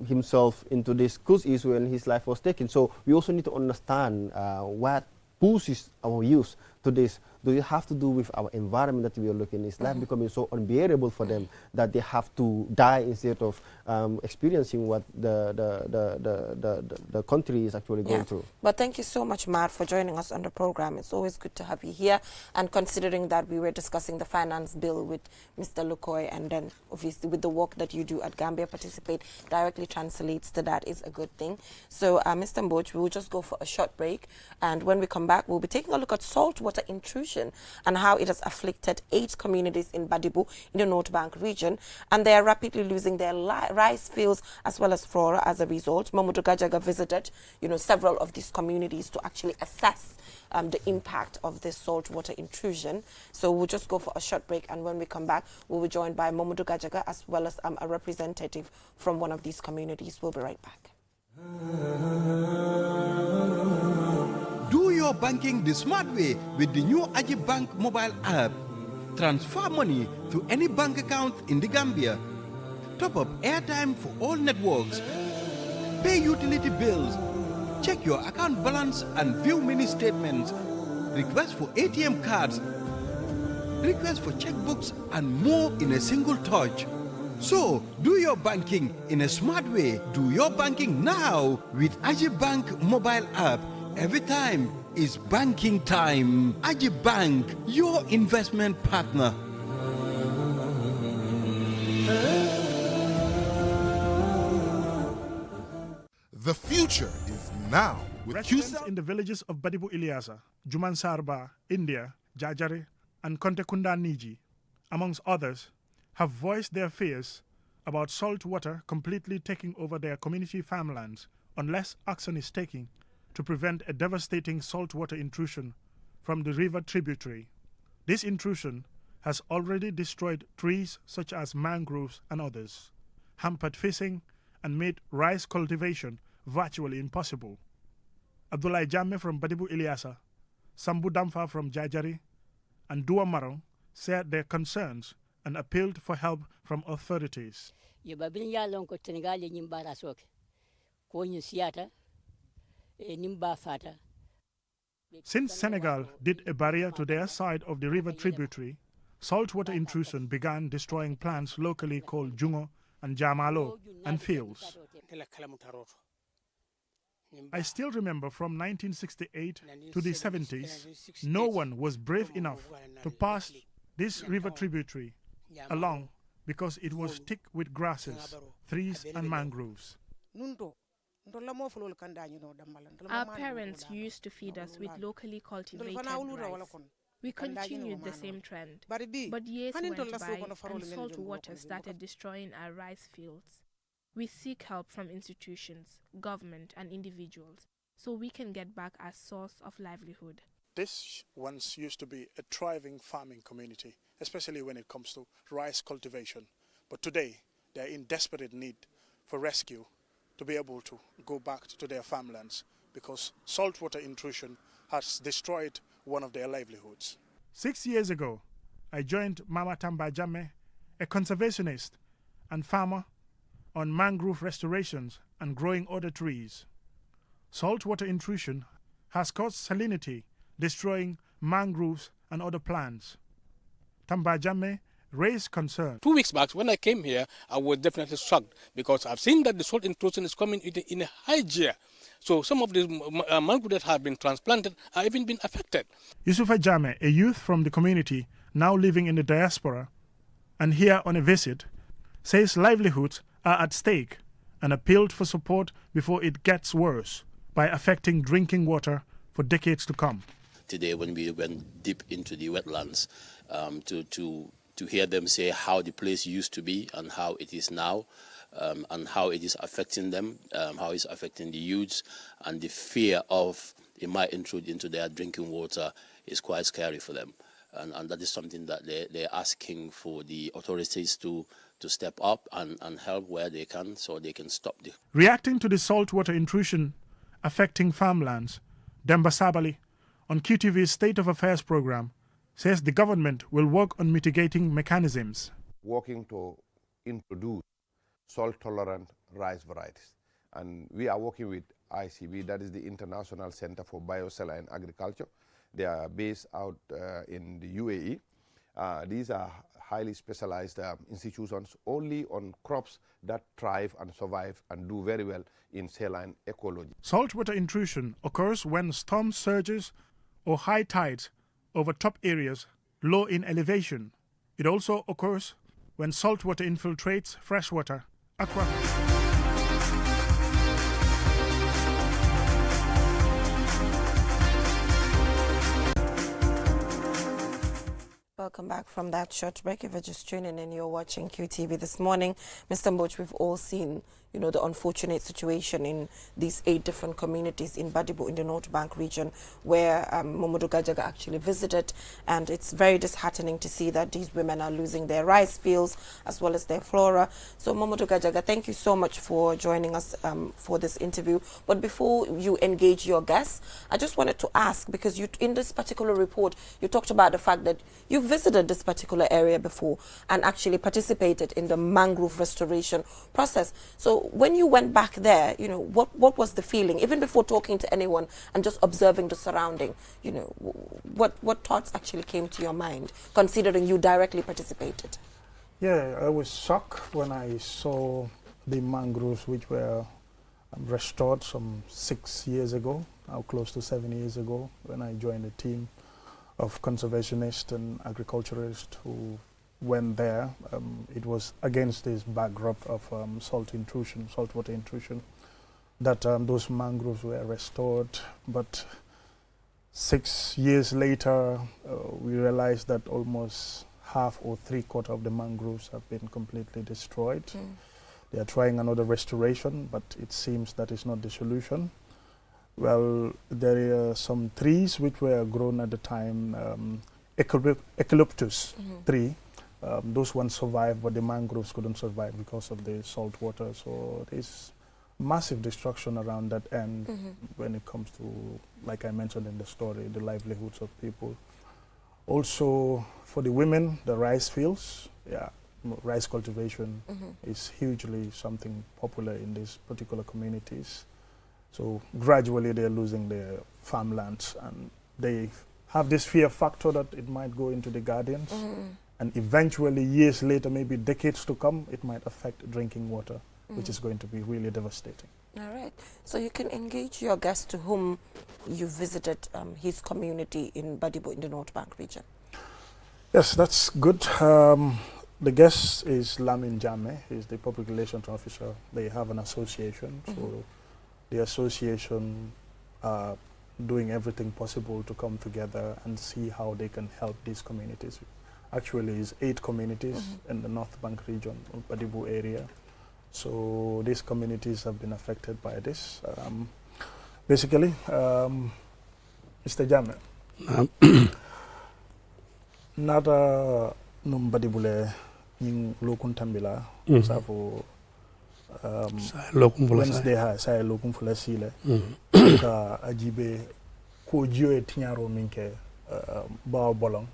himself into this Kush issue, and his life was taken. So we also need to understand what pushes our youth to this. Do it have to do with our environment that we are looking? Is life becoming so unbearable for them that they have to die instead of experiencing what the country is actually going through? But thank you so much, Mar, for joining us on the program. It's always good to have you here. And considering that we were discussing the finance bill with Mr. Lukoy, and then obviously with the work that you do at Gambia Participate directly translates to that is a good thing. So, Mr. Mboch, we will just go for a short break. And when we come back, we'll be taking a look at saltwater intrusion and how it has afflicted 8 communities in Badibu in the North Bank region, and they are rapidly losing their rice fields as well as flora as a result. Mamadou Gajaga visited, several of these communities to actually assess the impact of this saltwater intrusion. So we'll just go for a short break, and when we come back, we'll be joined by Mamadou Gajaga as well as a representative from one of these communities. We'll be right back. Do your banking the smart way with the new Aji Bank mobile app. Transfer money to any bank account in the Gambia. Top up airtime for all networks. Pay utility bills. Check your account balance and view mini statements. Request for ATM cards. Request for checkbooks and more in a single touch. So, do your banking in a smart way. Do your banking now with Aji Bank mobile app. Every time is banking time. Aji Bank, your investment partner. The future is now with Residents in the villages of Badibu Ilyasa, Jumansarba, India, Jajare, and Kontekunda Niji, amongst others, have voiced their fears about salt water completely taking over their community farmlands unless action is taken to prevent a devastating saltwater intrusion from the river tributary. This intrusion has already destroyed trees such as mangroves and others, hampered fishing, and made rice cultivation virtually impossible. Abdullah Jammeh from Badibu Ilyasa, Sambu Damfa from Jajari, and Dua Marong shared their concerns and appealed for help from authorities. Since Senegal did a barrier to their side of the river tributary, saltwater intrusion began destroying plants locally called jungo and jamalo and fields. I still remember from 1968 to the 70s, no one was brave enough to pass this river tributary along because it was thick with grasses, trees and mangroves. Our parents used to feed us with locally cultivated rice. We continued the same trend, but years went by and salt water started destroying our rice fields. We seek help from institutions, government and individuals so we can get back our source of livelihood. This once used to be a thriving farming community, especially when it comes to rice cultivation. But today, they are in desperate need for rescue to be able to go back to their farmlands because saltwater intrusion has destroyed one of their livelihoods. 6 years ago, I joined Mama Tamba Jammeh, a conservationist and farmer, on mangrove restorations and growing other trees. saltwater intrusion has caused salinity, destroying mangroves and other plants. Tambajame raised concern. 2 weeks back, when I came here, I was definitely shocked because I've seen that the salt intrusion is coming in a high gear. So some of the mangroves that have been transplanted are even been affected. Yusufa Jame, a youth from the community now living in the diaspora and here on a visit, says livelihoods are at stake and appealed for support before it gets worse by affecting drinking water for decades to come. Today, when we went deep into the wetlands, to hear them say how the place used to be and how it is now, and how it is affecting them, how it's affecting the youths, and the fear of it might intrude into their drinking water is quite scary for them. And that is something that they're asking for the authorities to step up and help where they can so they can stop the... Reacting to the saltwater intrusion affecting farmlands, Demba Sabali, on QTV's State of Affairs program, says the government will work on mitigating mechanisms. Working to introduce salt-tolerant rice varieties. And we are working with ICB, that is the International Center for Biosaline Agriculture. They are based out in the UAE. These are highly specialized institutions only on crops that thrive and survive and do very well in saline ecology. Saltwater intrusion occurs when storm surges or high tides overtop areas low in elevation. It also occurs when saltwater infiltrates freshwater aquifers. Welcome back from that short break. If you're just tuning in, you're watching QTV this morning. Mr. Mboch, we've all seen, the unfortunate situation in these 8 different communities in Badibu in the North Bank region where Momodu Gajaga actually visited, and it's very disheartening to see that these women are losing their rice fields as well as their flora. So Momodu Gajaga, thank you so much for joining us for this interview. But before you engage your guests, I just wanted to ask, because you, in this particular report, you talked about the fact that you visited this particular area before and actually participated in the mangrove restoration process. So when you went back there, what was the feeling, even before talking to anyone and just observing the surrounding? What thoughts actually came to your mind, considering you directly participated? Yeah, I was shocked when I saw the mangroves which were restored some 6 years ago, now close to 7 years ago, when I joined a team of conservationists and agriculturalists who went there. It was against this backdrop of saltwater intrusion, that those mangroves were restored. But 6 years later, we realized that almost half or 3/4 of the mangroves have been completely destroyed. They are trying another restoration, but it seems that is not the solution. Well, there are some trees which were grown at the time, eucalyptus tree. Those ones survived, but the mangroves couldn't survive because of the salt water. So there's massive destruction around that end when it comes to, like I mentioned in the story, the livelihoods of people. Also, for the women, the rice fields, rice cultivation is hugely something popular in these particular communities. So gradually they're losing their farmlands, and they have this fear factor that it might go into the gardens, and eventually years later, maybe decades to come, it might affect drinking water, which is going to be really devastating. All right. So you can engage your guest to whom you visited his community in Badibu in the North Bank region. Yes, that's good. The guest is Lamin Jame. He's the public relations officer. They have an association. So the association are doing everything possible to come together and see how they can help these communities. Actually, it's 8 communities in the North Bank region, Badibu area. So these communities have been affected by this. Basically, Mr. Jame, nada num Badibule ning lokun tambila safo Wednesday ha sa lokum fula sile ka ajibe ko jio e tinyaro minke ba bolong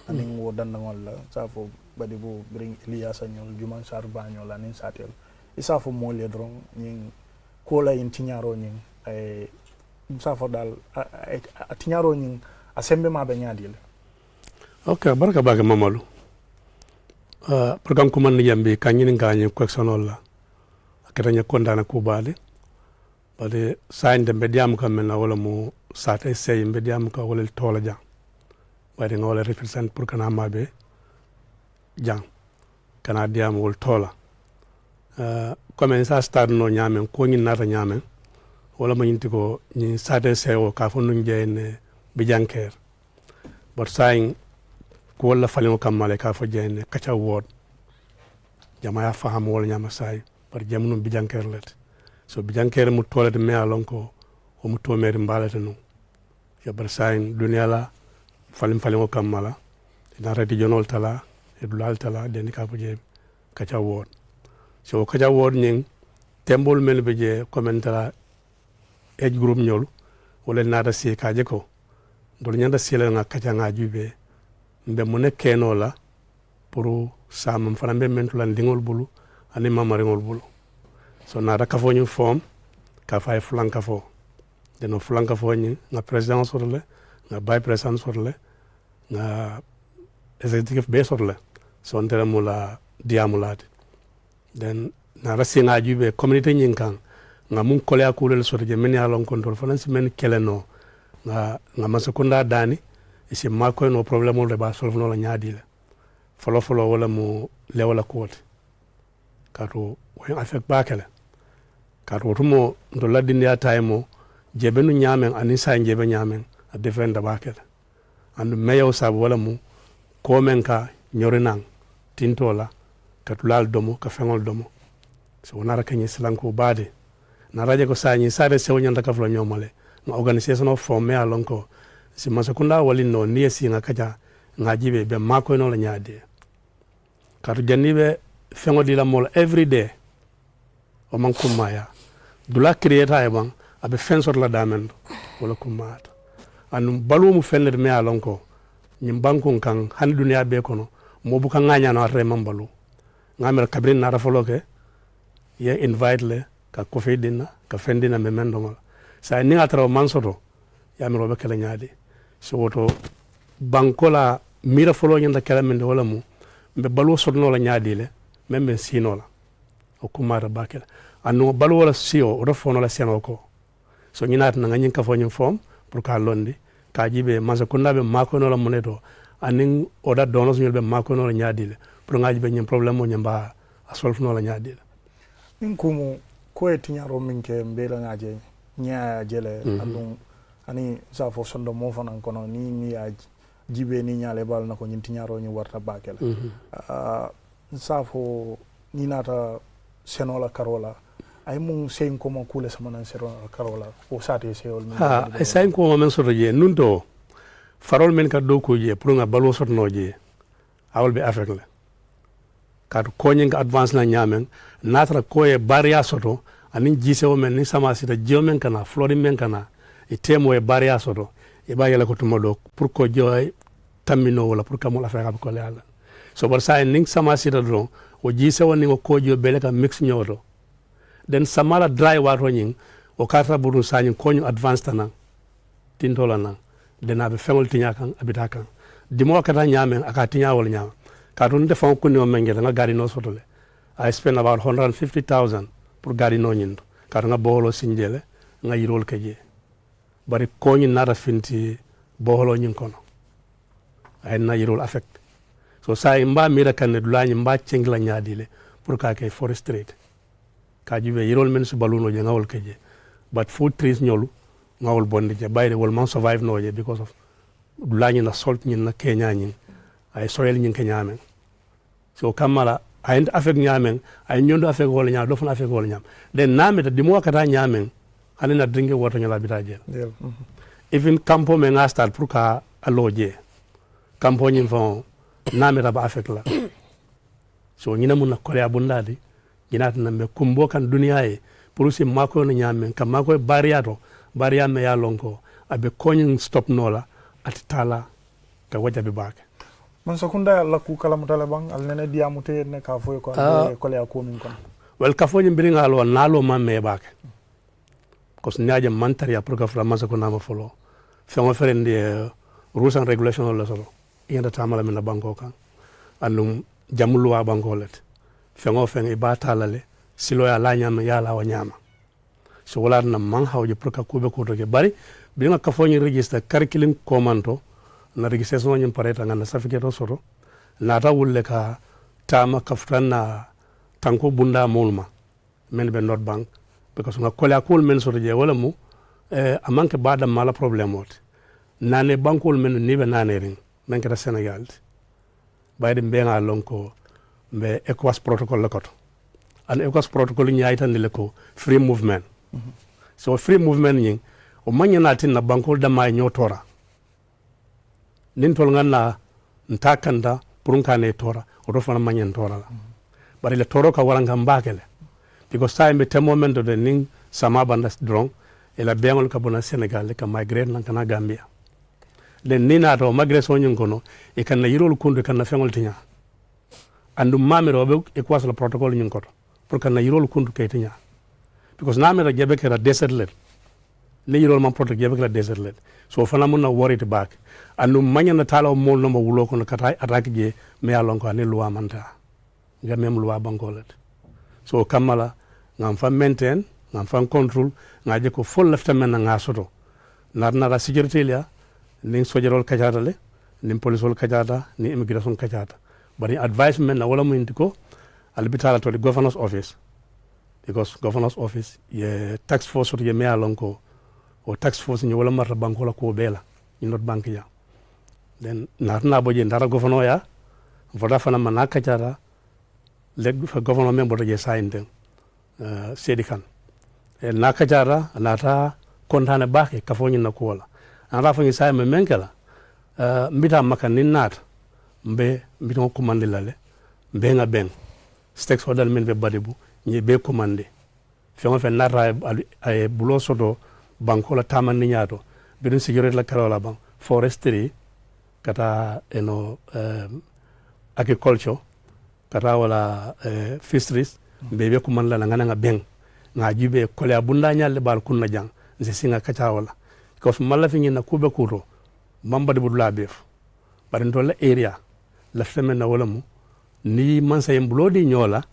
aning wo dandangol la safo Badibu bring Elias anyol Juman Sarba anyol anin satel isafo mole drong ning ko la in tinyaro ning ay msafo dal atinyaro nyin asembe ma be nyaadile. Okay, baraka baga mamalu. Program kuman ni yambi kanyin nganye kweksonola. Akiranya konda na kubali. Bale sain de mediam kamena wala mu sate sey mediam ka wala tola jang. Bade nga wala represent pour kana mabe jang. Kana diam wala tola. Comme ça start no nyamen ko nyin nata nyamen wala ma nyinti ko nyi sate sey o ka fo nu njeyne bi janker. But sain ko wala falimo kamale ka fo jeyne kacha word. Jama ya faham wala nyama say par jamnu bi janker let. So bijankere mu tolete me alonko o mu tomeri mbalete no ya barsain dunia la falim o kamala ina redi jonol tala e dulal tala den ka buje kacha word so kacha word ning tembol mel beje commentara age group nyol wala nada si kaje ko dol nyanda sele nga kacha nga jube mbe mu ne keno la pour sam farambe mentula ndingol bulu ani mamari ngol bulu. So nada kafo ñu form ka fay flanka fo deno flanka fo ñi nga président sorle nga vice président sorle nga executive be sorle so ndere mu la diamulade den nada singa jube community ñi kan nga mun kolya kulel sorje men ya lon control fanasi men keleno nga masakunda dani isi mako no problème de ba solve no la nyaadi la folo wala mu lewala kote kato wo affect bakele kato tumo ndo ladini ya taimo jebenu nyamen ani sa jebe nyamen a defenda bakele andu meyo sabu wala mu komen ka nyorinang tintola katulal domo ka fengol domo so nara kanyi silanko bade na raje ko sanyi sare sewo nyanda ka flo nyomale no organisation of form me alonko si masakunda wali no niye si nga kaja ngajibe be mako no la nyaade katu janibe fengo di la mol every day o man kumaya dula creator e bang abe fensor la damen wala kumata anu balu mu fenner me alonko nyim bankon kan han dunya be kono mo bu kan nganya no atre man balu ngamel kabrin na rafoloke ye invite le ka kofi dinna ka fendina me mendo mal sa ni atra man soto ya mi robe kala nyaade so woto bankola mira folo nyanda kala men wala mu be balu sodno la nyaade le membe sino la o kumara bakela anu balu wala sio o fono la seno ko so nyinat na nganyin ka fo nyim fom pour ka londi ka jibe masakunda be mako no la moneto anin oda donos nyol be mako no la nyaadile pour ngaji be nyim problème mo nyamba a solve no la nyaadile ninkumu ko etinyaro minke mbela ngaje nya jele andun ani sa fo sondo mo fanan kono ni ya jibe ni nyale bal na ko nyintinyaro nyi warta bakela sa fo ni nata senola karola ay mun sen ko mo kule sama nan senola karola o sate seol mi ay sen ko mo men soto je nundo farol men ka do ko je pour nga balo soto no je awol be afek la kat ko nyi nga advance na nyamen natra ko e baria soto anin jise o men ni sama sita jomen kana flori men kana e temo e baria soto e ba yela ko tumo do pour ko joy tamino wala pour kamol afek ab ko le ala so bar sa ning sama sita do o jise woni ko kojo bele ka mix nyoto den samala dry water nyin o katra buru sanyi konyu advance tana tintola na den abe fengol tinya kan abita kan dimo kata nyamen aka tinya wol nyama ka don defon kunni o mengel nga gari no sotole I spend about 150,000 pour gari no nyin ka nga bolo sinjele nga yirol keje bari konyu nara finti bolo nyin kono ay na yirol affect so sa imba mira kan dulani mba cengla nyaadile pour ka kay forestry ka jibe yirol men su baluno je ngawol keje but food trees nyolu ngawol bonde je bayre wol man survive no je because of dulani na salt nyin na kenya nyin ay soil nyin kenya men so kamala ay affect nyamen ay nyondo affect wol nyaam do fana affect wol nyaam den nameta dimo kata nyamen halina drinke water nyala bitaje even campo men nga start pour ka aloje campo nyin fon nameta ba affect la so nyina mun na korea bundadi ginat na me kumbo kan dunia e pour si mako no nyamen kam mako bariato baria me ya lonko abe konyin stop nola atitala ka wajabe bak man sakunda la ku kala mutala bang al nene diamute ne ka foy ko ko le ko min kon wel ka foy mbiri ngalo nalo mamme bak cause nyaja mantari apurka fra masa ko nama follow fengo ferende rules and regulation la solo yenda tamala min banko kan andum jamulu wa banko let fengo feng iba talale silo ya la nyama ya la wa nyama so wala na man hawje pour ka kube ko to ke bari bi nga kafoni register curriculum commando na registration nyum pareta ngana certificate soto na ta wulle ka tama kaftanna tanko bunda mulma men be not bank because nga kola kul men soto je wala mu amanke bada mala problem ot nane bankol men ni be nane ring men ka Senegal bayde be nga lonko be ECOWAS protocol la koto an ECOWAS protocol nyaita ni le ko free movement so free movement ning o manya natin na bankol da may nyotora nin tol ngana ntakanda purunka tora o do fana manya tora la bari le toro ka waranga mbakele because time be moment de ning sama banda drong e la bengol ka bona Senegal ka migrate nan kana Gambia den nina to migration nyun kono e kan na yirol kundu kan na fengol tinya andu mamiro be e kwasala protocol nyun koto pour kan na yirol kundu kay tinya because na mera jebe kera desert let ne yirol man protocol jebe kera desert let so fana mun na worry to back andu manya na tala o mol no mo wulo kono kata attaque je me alon ko ne loi manta ga mem loi bangolet so kamala ngam fa maintain ngam fa control ngaje ko fol lafta men nga soto narna la sécurité lia ni sojerol kajata le ni polisol kajata ni immigration kajata bari advice men na wala mu indiko albitala to the governor's office because governor's office ye tax force to ye me alonko o tax force ni wala marta banko la ko bela ni not bank ya then narna boje ndara governor ya voda fana manaka kajata leg fa governor member je sign den sedikan na kajara nata kontane bake kafoni na kola ana fangi sai me menkela mbita makanin nat mbe mbito commande lale mbe nga ben stakeholder men be badibu ni be commande fengo fe nata ay bulo soto banko la tamani nyato bidun sécurité la karola ban forestry kata eno agriculture kata wala fisheries be commande la ngana nga ben nga jibe kolya bunda nyalle bal kunna jang nse singa kacha wala because mala fi na kube kuro mamba de budula bef bari ndola area la feme na wala mu ni mansa yembulo di nyola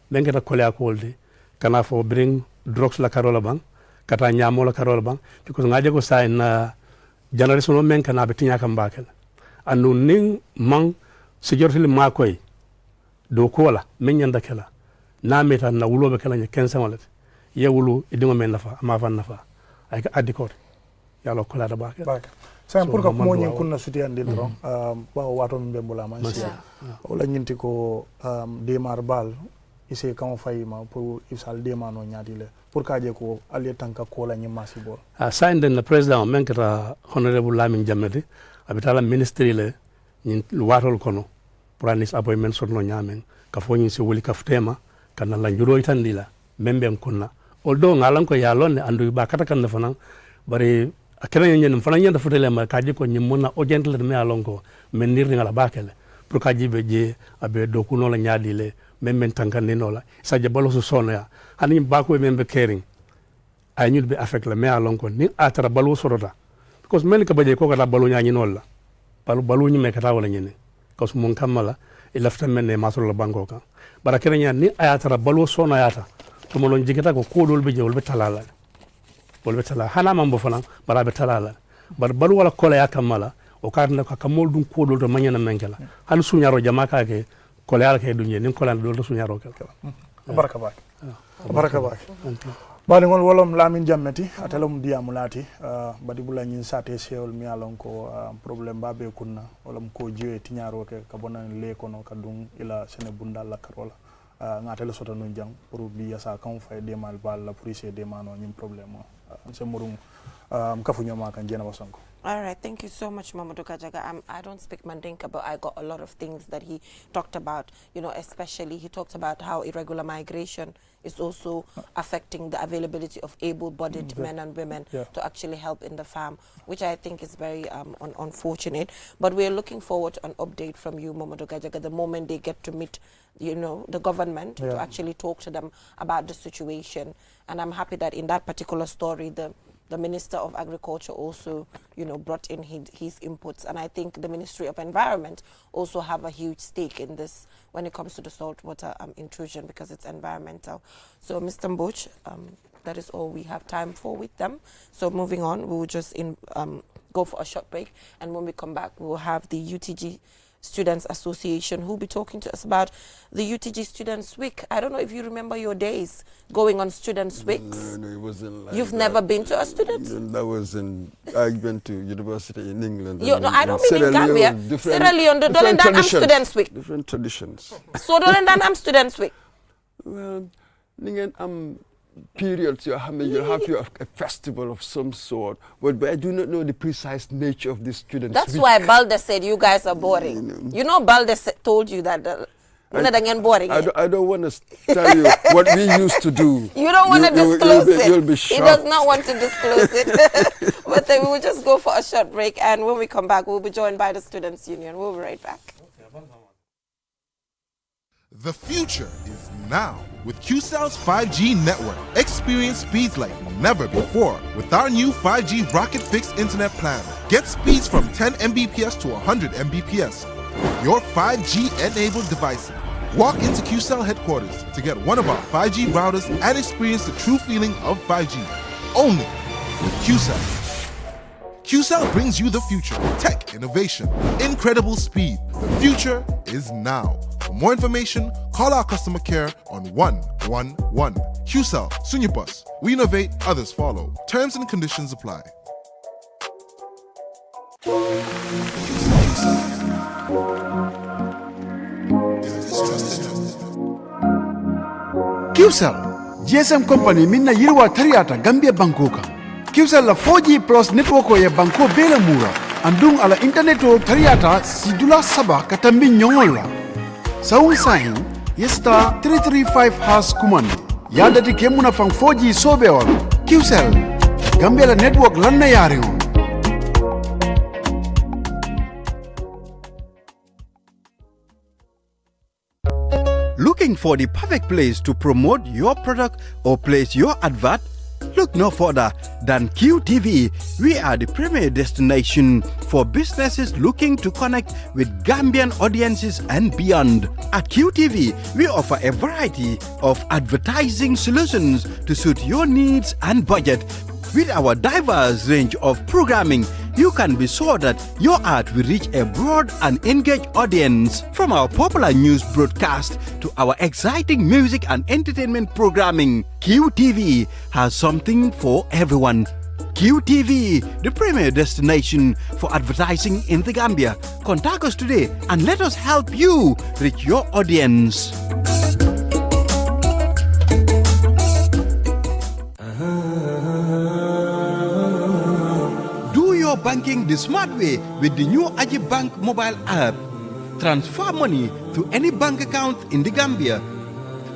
bengeta kolya kolde kana fo bring drugs la karola bang kata nyamo la karola bang because ngaje ko sai na generation men kana betinya kam bakel anu ning mang security le makoy do kola men nyanda kala na meta na wulobe kala nya kensa wala yewulu idingo men nafa ama fan nafa ay ka adikor yalo kola da baka sa pour ka mo nyin kunna suti andi dron ba wato mbe mbula man sia wala nyinti ko demar bal ise kam fayima pour isal demano nyaadile pour ka je ko ali tanka ko la nyima sibo signed the president men kata honorable Lamin Jamnati abitala ministry le nyin watol kono pour anis appointment sotno nyamen ka fo nyin se woli kaftema kana la njuro itandila membe kunna although ngalan ko yalon andu ba kata kan fana bari akena nyen fana nyen futele ma kaji ko nyimuna urgent le me alon ko men nirni ngala bakele pour kaji be je abe do kuno la nyaadi le men tankan ni nola sa je balo so sono ya hani ba ko membe caring ay nyul be affect le me alon ko ni atara balo sorota because men ka baje ko kata balo nyaani nola balu nyi me kata wala nyene ko mun kamala ilafta men ne masolo banko kan bara kena nyan ni ayatara balo sono yata to mo lon jigata ko kodol be jewol be talala bol be talala hana mambo fana bara be talala bar balu wala kola yakamala o karna ko kamol dum kodol to manyana menkela han sunyaro jama ka ke kola yala ke dunye nin kola do sunyaro kala baraka bak bali ngol wolom Lamin Jammati atelum diamulati badi bula nyin sate sewol mi alon ko problem babe kunna wolom ko jiwe tinyaro ke kabona le kono kadum ila sene bunda la karola ngatele soto non jang pour bi yasa kan fay demal bal la pour essayer demano nyim problème c'est murum kafu nyoma kan jena wasanko. All right, thank you so much, Mamadou Kajaga. I don't speak Mandinka, but I got a lot of things that he talked about. You know, especially he talked about how irregular migration is also affecting the availability of able-bodied men and women to actually help in the farm, which I think is very unfortunate. But we're looking forward to an update from you, Mamadou Kajaga, the moment they get to meet, you know, the government to actually talk to them about the situation. And I'm happy that in that particular story, Secretary, the Minister of Agriculture also, brought in his inputs. And I think the Ministry of Environment also have a huge stake in this when it comes to the saltwater intrusion, because it's environmental. So, Mr. Mboch, that is all we have time for with them. So moving on, we will just go for a short break. And when we come back, we will have the UTG Students Association who will be talking to us about the UTG Students Week. I don't know if you remember your days going on Students Weeks. No, it wasn't like You've that. never been to a student? That was I went to university in England. No, I don't mean in Gambia. Sierra Leone, don't I'm Students Week. Different traditions. So don't I'm Students Week. Well, periods you'll have a festival of some sort, but I do not know the precise nature of this students' That's week. why Balde said you guys are boring. Balde told you that boring. I don't want to tell you what we used to do. You don't want to disclose it. You'll be shocked. He does not want to disclose it. But then we will just go for a short break, and when we come back, we'll be joined by the Students' Union. We'll be right back. The future is now with QCell's 5G network. Experience speeds like never before with our new 5G Rocket Fixed Internet plan. Get speeds from 10 Mbps to 100 Mbps. Your 5G-enabled devices. Walk into QCell headquarters to get one of our 5G routers and experience the true feeling of 5G. Only with QCell. QCell brings you the future. Tech, innovation, incredible speed. The future is now. For more information, call our customer care on 111. QCell, Sunyapus. We innovate, others follow. Terms and conditions apply. QCell, GSM company minna yirwa tariata Gambia Bankoka. QCell la 4G plus network ya banko bela mura. Andung ala internet o tariata sidula saba katambi nyongola. Sound sign yesta 335 # command. Yada di kemuna fang 4G sobe wala. QCell, Gambia la network lanna yaringo. Looking for the perfect place to promote your product or place your advert? Look no further than QTV. We are the premier destination for businesses looking to connect with Gambian audiences and beyond. At QTV, we offer a variety of advertising solutions to suit your needs and budget. With our diverse range of programming, you can be sure that your ad will reach a broad and engaged audience. From our popular news broadcast to our exciting music and entertainment programming, QTV has something for everyone. QTV, the premier destination for advertising in the Gambia. Contact us today and let us help you reach your audience. Banking the smart way with the new Aji Bank mobile app. Transfer money to any bank account in the Gambia.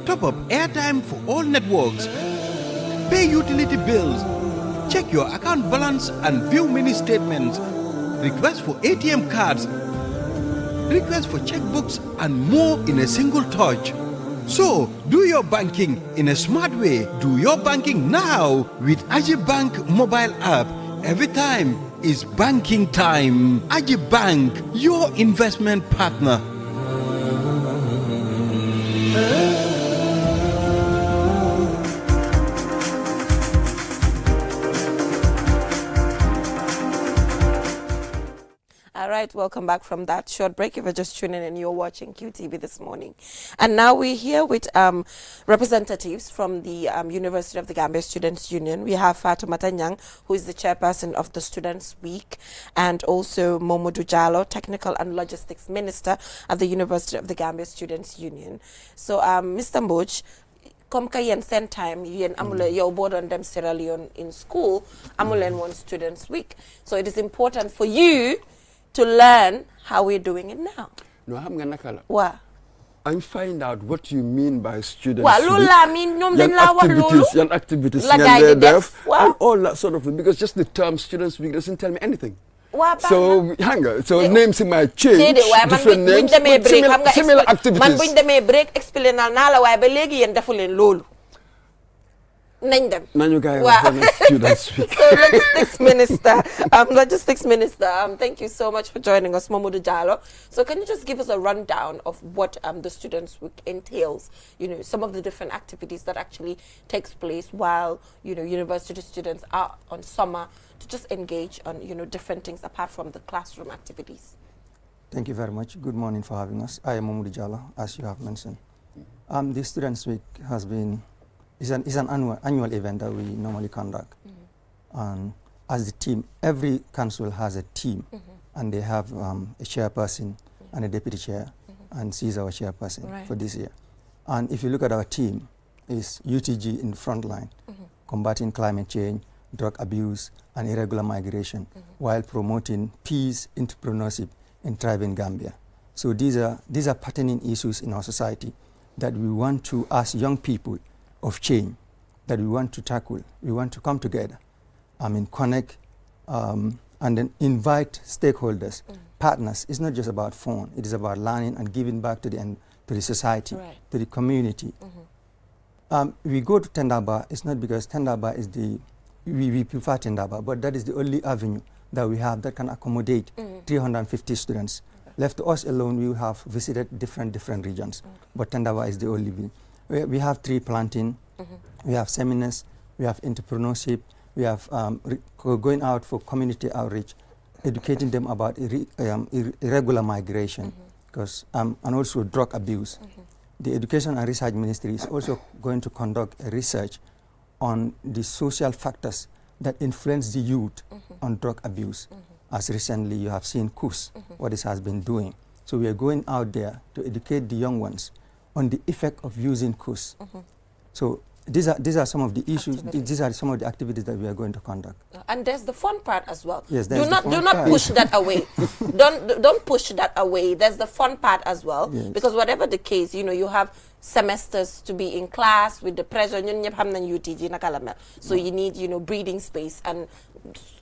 Top up airtime for all networks. Pay utility bills. Check your account balance and view mini statements. Request for ATM cards. Request for checkbooks and more in a single touch. So, do your banking in a smart way. Do your banking now with Aji Bank mobile app. Every time is banking time. Aji Bank, your investment partner. All right, welcome back from that short break. If you're just tuning in, you're watching QTV this morning. And now we're here with representatives from the University of the Gambia Students' Union. We have Fatoumata Nyang, who is the chairperson of the Students' Week, and also Momodu Jallo, Technical and Logistics Minister at the University of the Gambia Students' Union. So, Mr. Mboch, comme ka yen same time yen amule yow board on them Sierra Leone in school, amule one Students' Week. So it is important for you to learn how we're doing it now. No, I'm gonna call. What? I'm find out what you mean by students. What lula mean? Yan activities, and all that sort of thing. Because just the term Students' Week doesn't tell me anything. So hang on. So names might change. Different names, but similar activities. Man buñ démé break explain na la way ba légui yeen defu len lolu. Name them. Students Week. So Logistics Minister, thank you so much for joining us, Mamadou Jallow. So can you just give us a rundown of what the Students Week entails? You know, some of the different activities that actually takes place while, you know, university students are on summer to just engage on, you know, different things apart from the classroom activities. Thank you very much. Good morning for having us. I am Mamadou Jallow, as you have mentioned. The Students Week is an annual event that we normally conduct. And as the team, every council has a team, and they have a chairperson and a deputy chair, and she's our chairperson for this year. And if you look at our team, is UTG in the front line, combating climate change, drug abuse, and irregular migration, while promoting peace, entrepreneurship, and thriving Gambia. So these are pertinent issues in our society that we want to, as young people of change, that we want to tackle. We want to come together, connect, and then invite stakeholders, partners. It's not just about fun. It is about learning and giving back to the society, to the community. We go to Tendaba. It's not because Tendaba is we prefer Tendaba, but that is the only avenue that we have that can accommodate 350 students. Left to us alone, we have visited different regions, but Tendaba is the only one. We have tree planting, we have seminars, we have entrepreneurship, we have going out for community outreach, educating them about irregular migration, because and also drug abuse. The Education and Research Ministry is also going to conduct a research on the social factors that influence the youth on drug abuse. As recently you have seen KUS, what it has been doing. So we are going out there to educate the young ones on the effect of using KUS. So these are some of the issues. These are some of the activities that we are going to conduct. And there's the fun part as well. Yes, do not push that away. don't push that away. There's the fun part as well, because whatever the case, you know, you have semesters to be in class with the pressure. So you need, you know, breathing space, and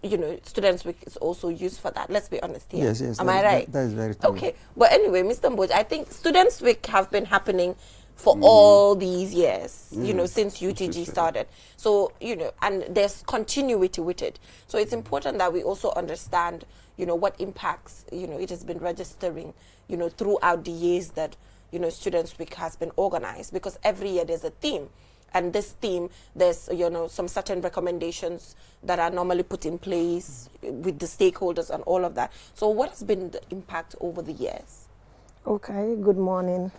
you know, Students Week is also used for that. Let's be honest here. Yes. Am I right? That is very true. Okay, but anyway, Mr. Mboj, I think Students Week have been happening for all these years, you know, since UTG started. So, you know, and there's continuity with it. So it's important that we also understand, you know, what impacts, you know, it has been registering, you know, throughout the years that, you know, Students Week has been organized, because every year there's a theme. And this theme, there's, you know, some certain recommendations that are normally put in place with the stakeholders and all of that. So what has been the impact over the years? Okay, good morning.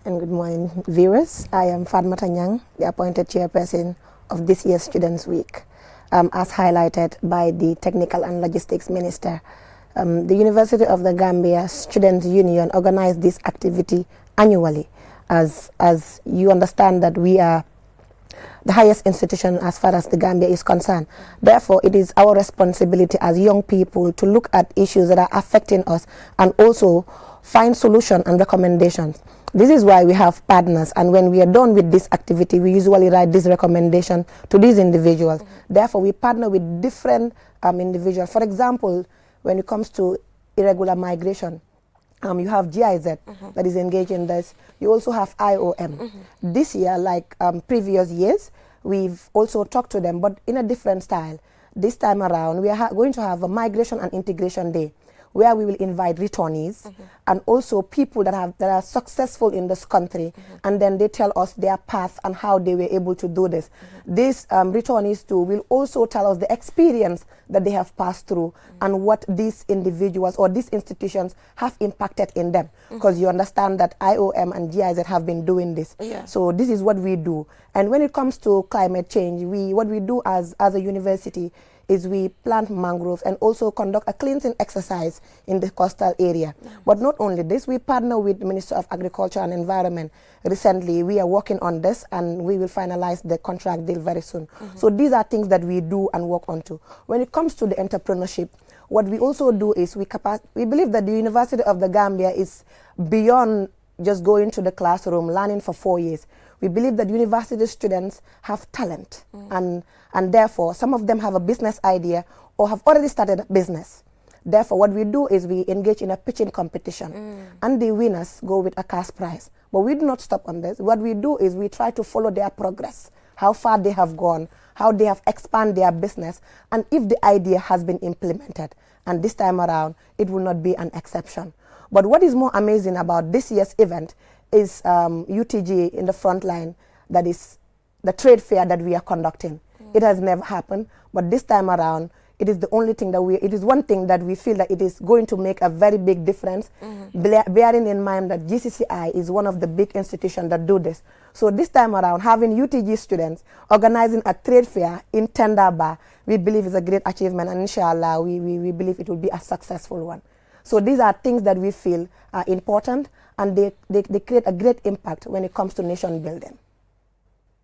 And good morning, viewers. I am Fatma Tanyang, the appointed chairperson of this year's Students Week. As highlighted by the Technical and Logistics Minister, the University of the Gambia Students Union organized this activity annually. As you understand that we are the highest institution as far as the Gambia is concerned. Therefore, it is our responsibility as young people to look at issues that are affecting us and also find solutions and recommendations. This is why we have partners, and when we are done with this activity, we usually write this recommendation to these individuals. Therefore, we partner with different individuals. For example, when it comes to irregular migration, you have GIZ that is engaged in this. You also have IOM. This year, like previous years, we've also talked to them, but in a different style. This time around, we are going to have a Migration and Integration Day, where we will invite returnees and also people that are successful in this country, and then they tell us their path and how they were able to do this. These returnees too will also tell us the experience that they have passed through and what these individuals or these institutions have impacted in them. Because you understand that IOM and GIZ have been doing this. So this is what we do. And when it comes to climate change, what we do as a university is we plant mangroves and also conduct a cleansing exercise in the coastal area. But not only this, we partner with the Minister of Agriculture and Environment. Recently, we are working on this, and we will finalize the contract deal very soon. So these are things that we do and work on to. When it comes to the entrepreneurship, what we also do is we believe that the University of the Gambia is beyond just going to the classroom, learning for 4 years. We believe that university students have talent, and therefore some of them have a business idea or have already started a business. Therefore, what we do is we engage in a pitching competition, and the winners go with a cash prize. But we do not stop on this. What we do is we try to follow their progress how far they have gone, how they have expanded their business, and if the idea has been implemented. And this time around, it will not be an exception. But what is more amazing about this year's event is UTG in the front line, that is the trade fair that we are conducting. It has never happened, but this time around, it is the only thing that it is one thing that we feel that it is going to make a very big difference, bearing in mind that GCCI is one of the big institutions that do this. So this time around, having UTG students organizing a trade fair in Tendaba, we believe is a great achievement, and inshallah, we believe it will be a successful one. So these are things that we feel are important, and they create a great impact when it comes to nation building.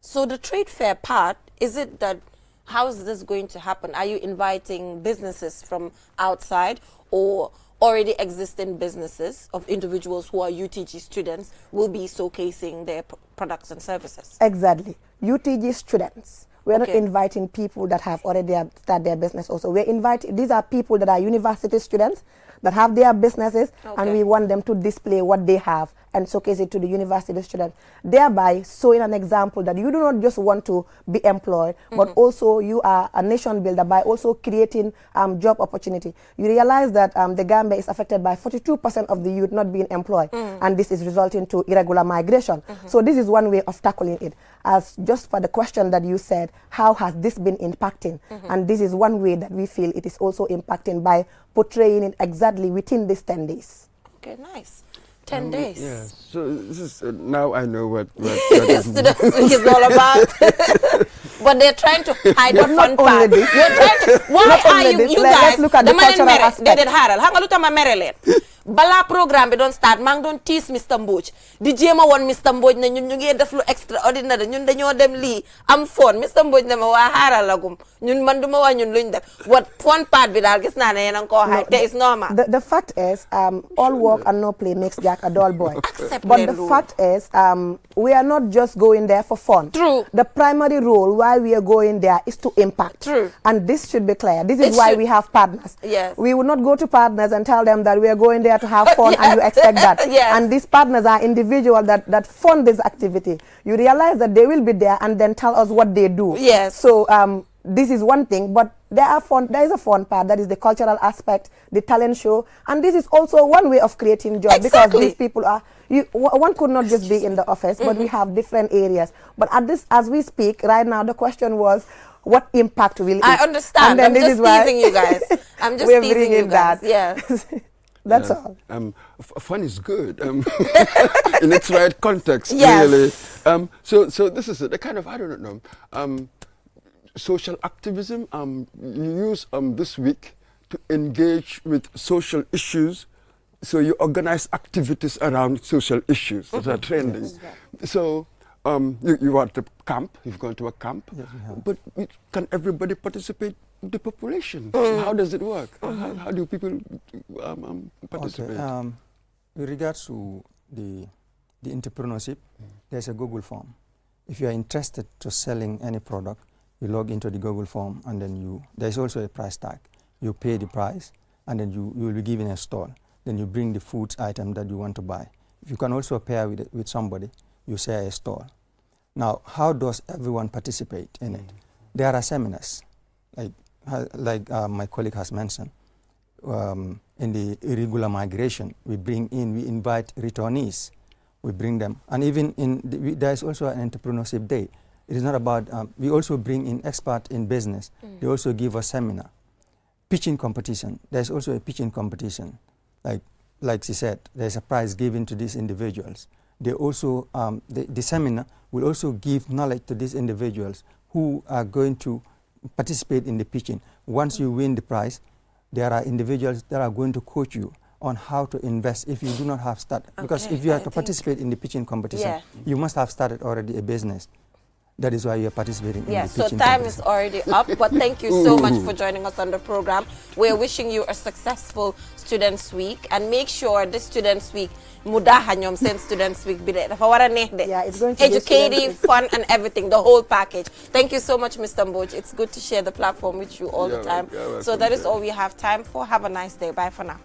So the trade fair part, is it that, how is this going to happen? Are you inviting businesses from outside, or already existing businesses of individuals who are UTG students will be showcasing their products and services? Exactly. UTG students. We're not inviting people that have already started their business also. We're inviting, these are people that are university students that have their businesses, and we want them to display what they have and showcase it to the university students, thereby showing an example that you do not just want to be employed, but also you are a nation builder by also creating job opportunity. You realize that the Gambia is affected by 42% of the youth not being employed, and this is resulting to irregular migration. So this is one way of tackling it. As just for the question that you said, how has this been impacting? And this is one way that we feel it is also impacting by portraying it exactly within these 10 days. Okay, nice. 10 days. Yeah. So this is now I know what Students Week is all about. But they're trying to hide the fun part. You're trying to. Why are you guys? Let's look at the cultural aspect. They did Haral. Hanga luta ma Maryland. Bala programme bi don't start mang don tease Mr. Mbodj di jema won Mr. Mbodj ne ñun ñu ngi def lu extraordinaire ñun dañoo dem li am fon Mr. Mbodj ne ma waa Haral lagum ñun man duma wax ñun luñ def what fun part bi daal gis naa ne yéen a ngi ko hide te it's normal. The fact is all work and no play makes Jack a dull boy. But the fact is we are not just going there for fun. True. The primary role why we are going there is to impact. True. And this should be clear. This is why we have partners. Yes. We would not go to partners and tell them that we are going there to have fun and you expect that. And these partners are individuals that fund this activity. You realize that they will be there and then tell us what they do. Yes. So this is one thing, but there is a fun part, that is the cultural aspect, the talent show, and this is also one way of creating jobs, because these people are, one could not just be in the office, but we have different areas. But as we speak right now, the question was, what impact will it? I understand. I'm just teasing you guys. I'm just teasing you guys. Yes. That's all. Fun is good in its right context, yes. Really. So this is the kind of, I don't know, social activism you use this week to engage with social issues. So you organize activities around social issues that are trending. Yes. So you are at a camp, you've gone to a camp, yes, but can everybody participate? The population. How does it work? How do people participate? Okay. With regards to the entrepreneurship, there's a Google form. If you are interested to selling any product, you log into the Google form, and then there's also a price tag. You pay the price, and then you will be given a stall. Then you bring the food item that you want to buy. If you can also pair with somebody, you share a stall. Now, how does everyone participate in it? There are seminars, like my colleague has mentioned. In the irregular migration, we invite returnees, we bring them, and even there is also an entrepreneurship day. It is not about, we also bring in experts in business. They also give a seminar. Pitching competition, there's also a pitching competition. Like she said, there's a prize given to these individuals. They also, the seminar will also give knowledge to these individuals who are going to participate in the pitching. Once you win the prize, there are individuals that are going to coach you on how to invest if you do not have started. Because if you have to participate in the pitching competition, you must have started already a business. That is why you are participating in the pitching so time is already up, but thank you so much for joining us on the program. We're wishing you a successful Students' Week, and make sure this Students' Week, Mudahanyom same Students' Week, it's going to educating, fun, and everything, the whole package. Thank you so much, Mr. Mbodj. It's good to share the platform with you all the time. So that is all we have time for. Have a nice day. Bye for now.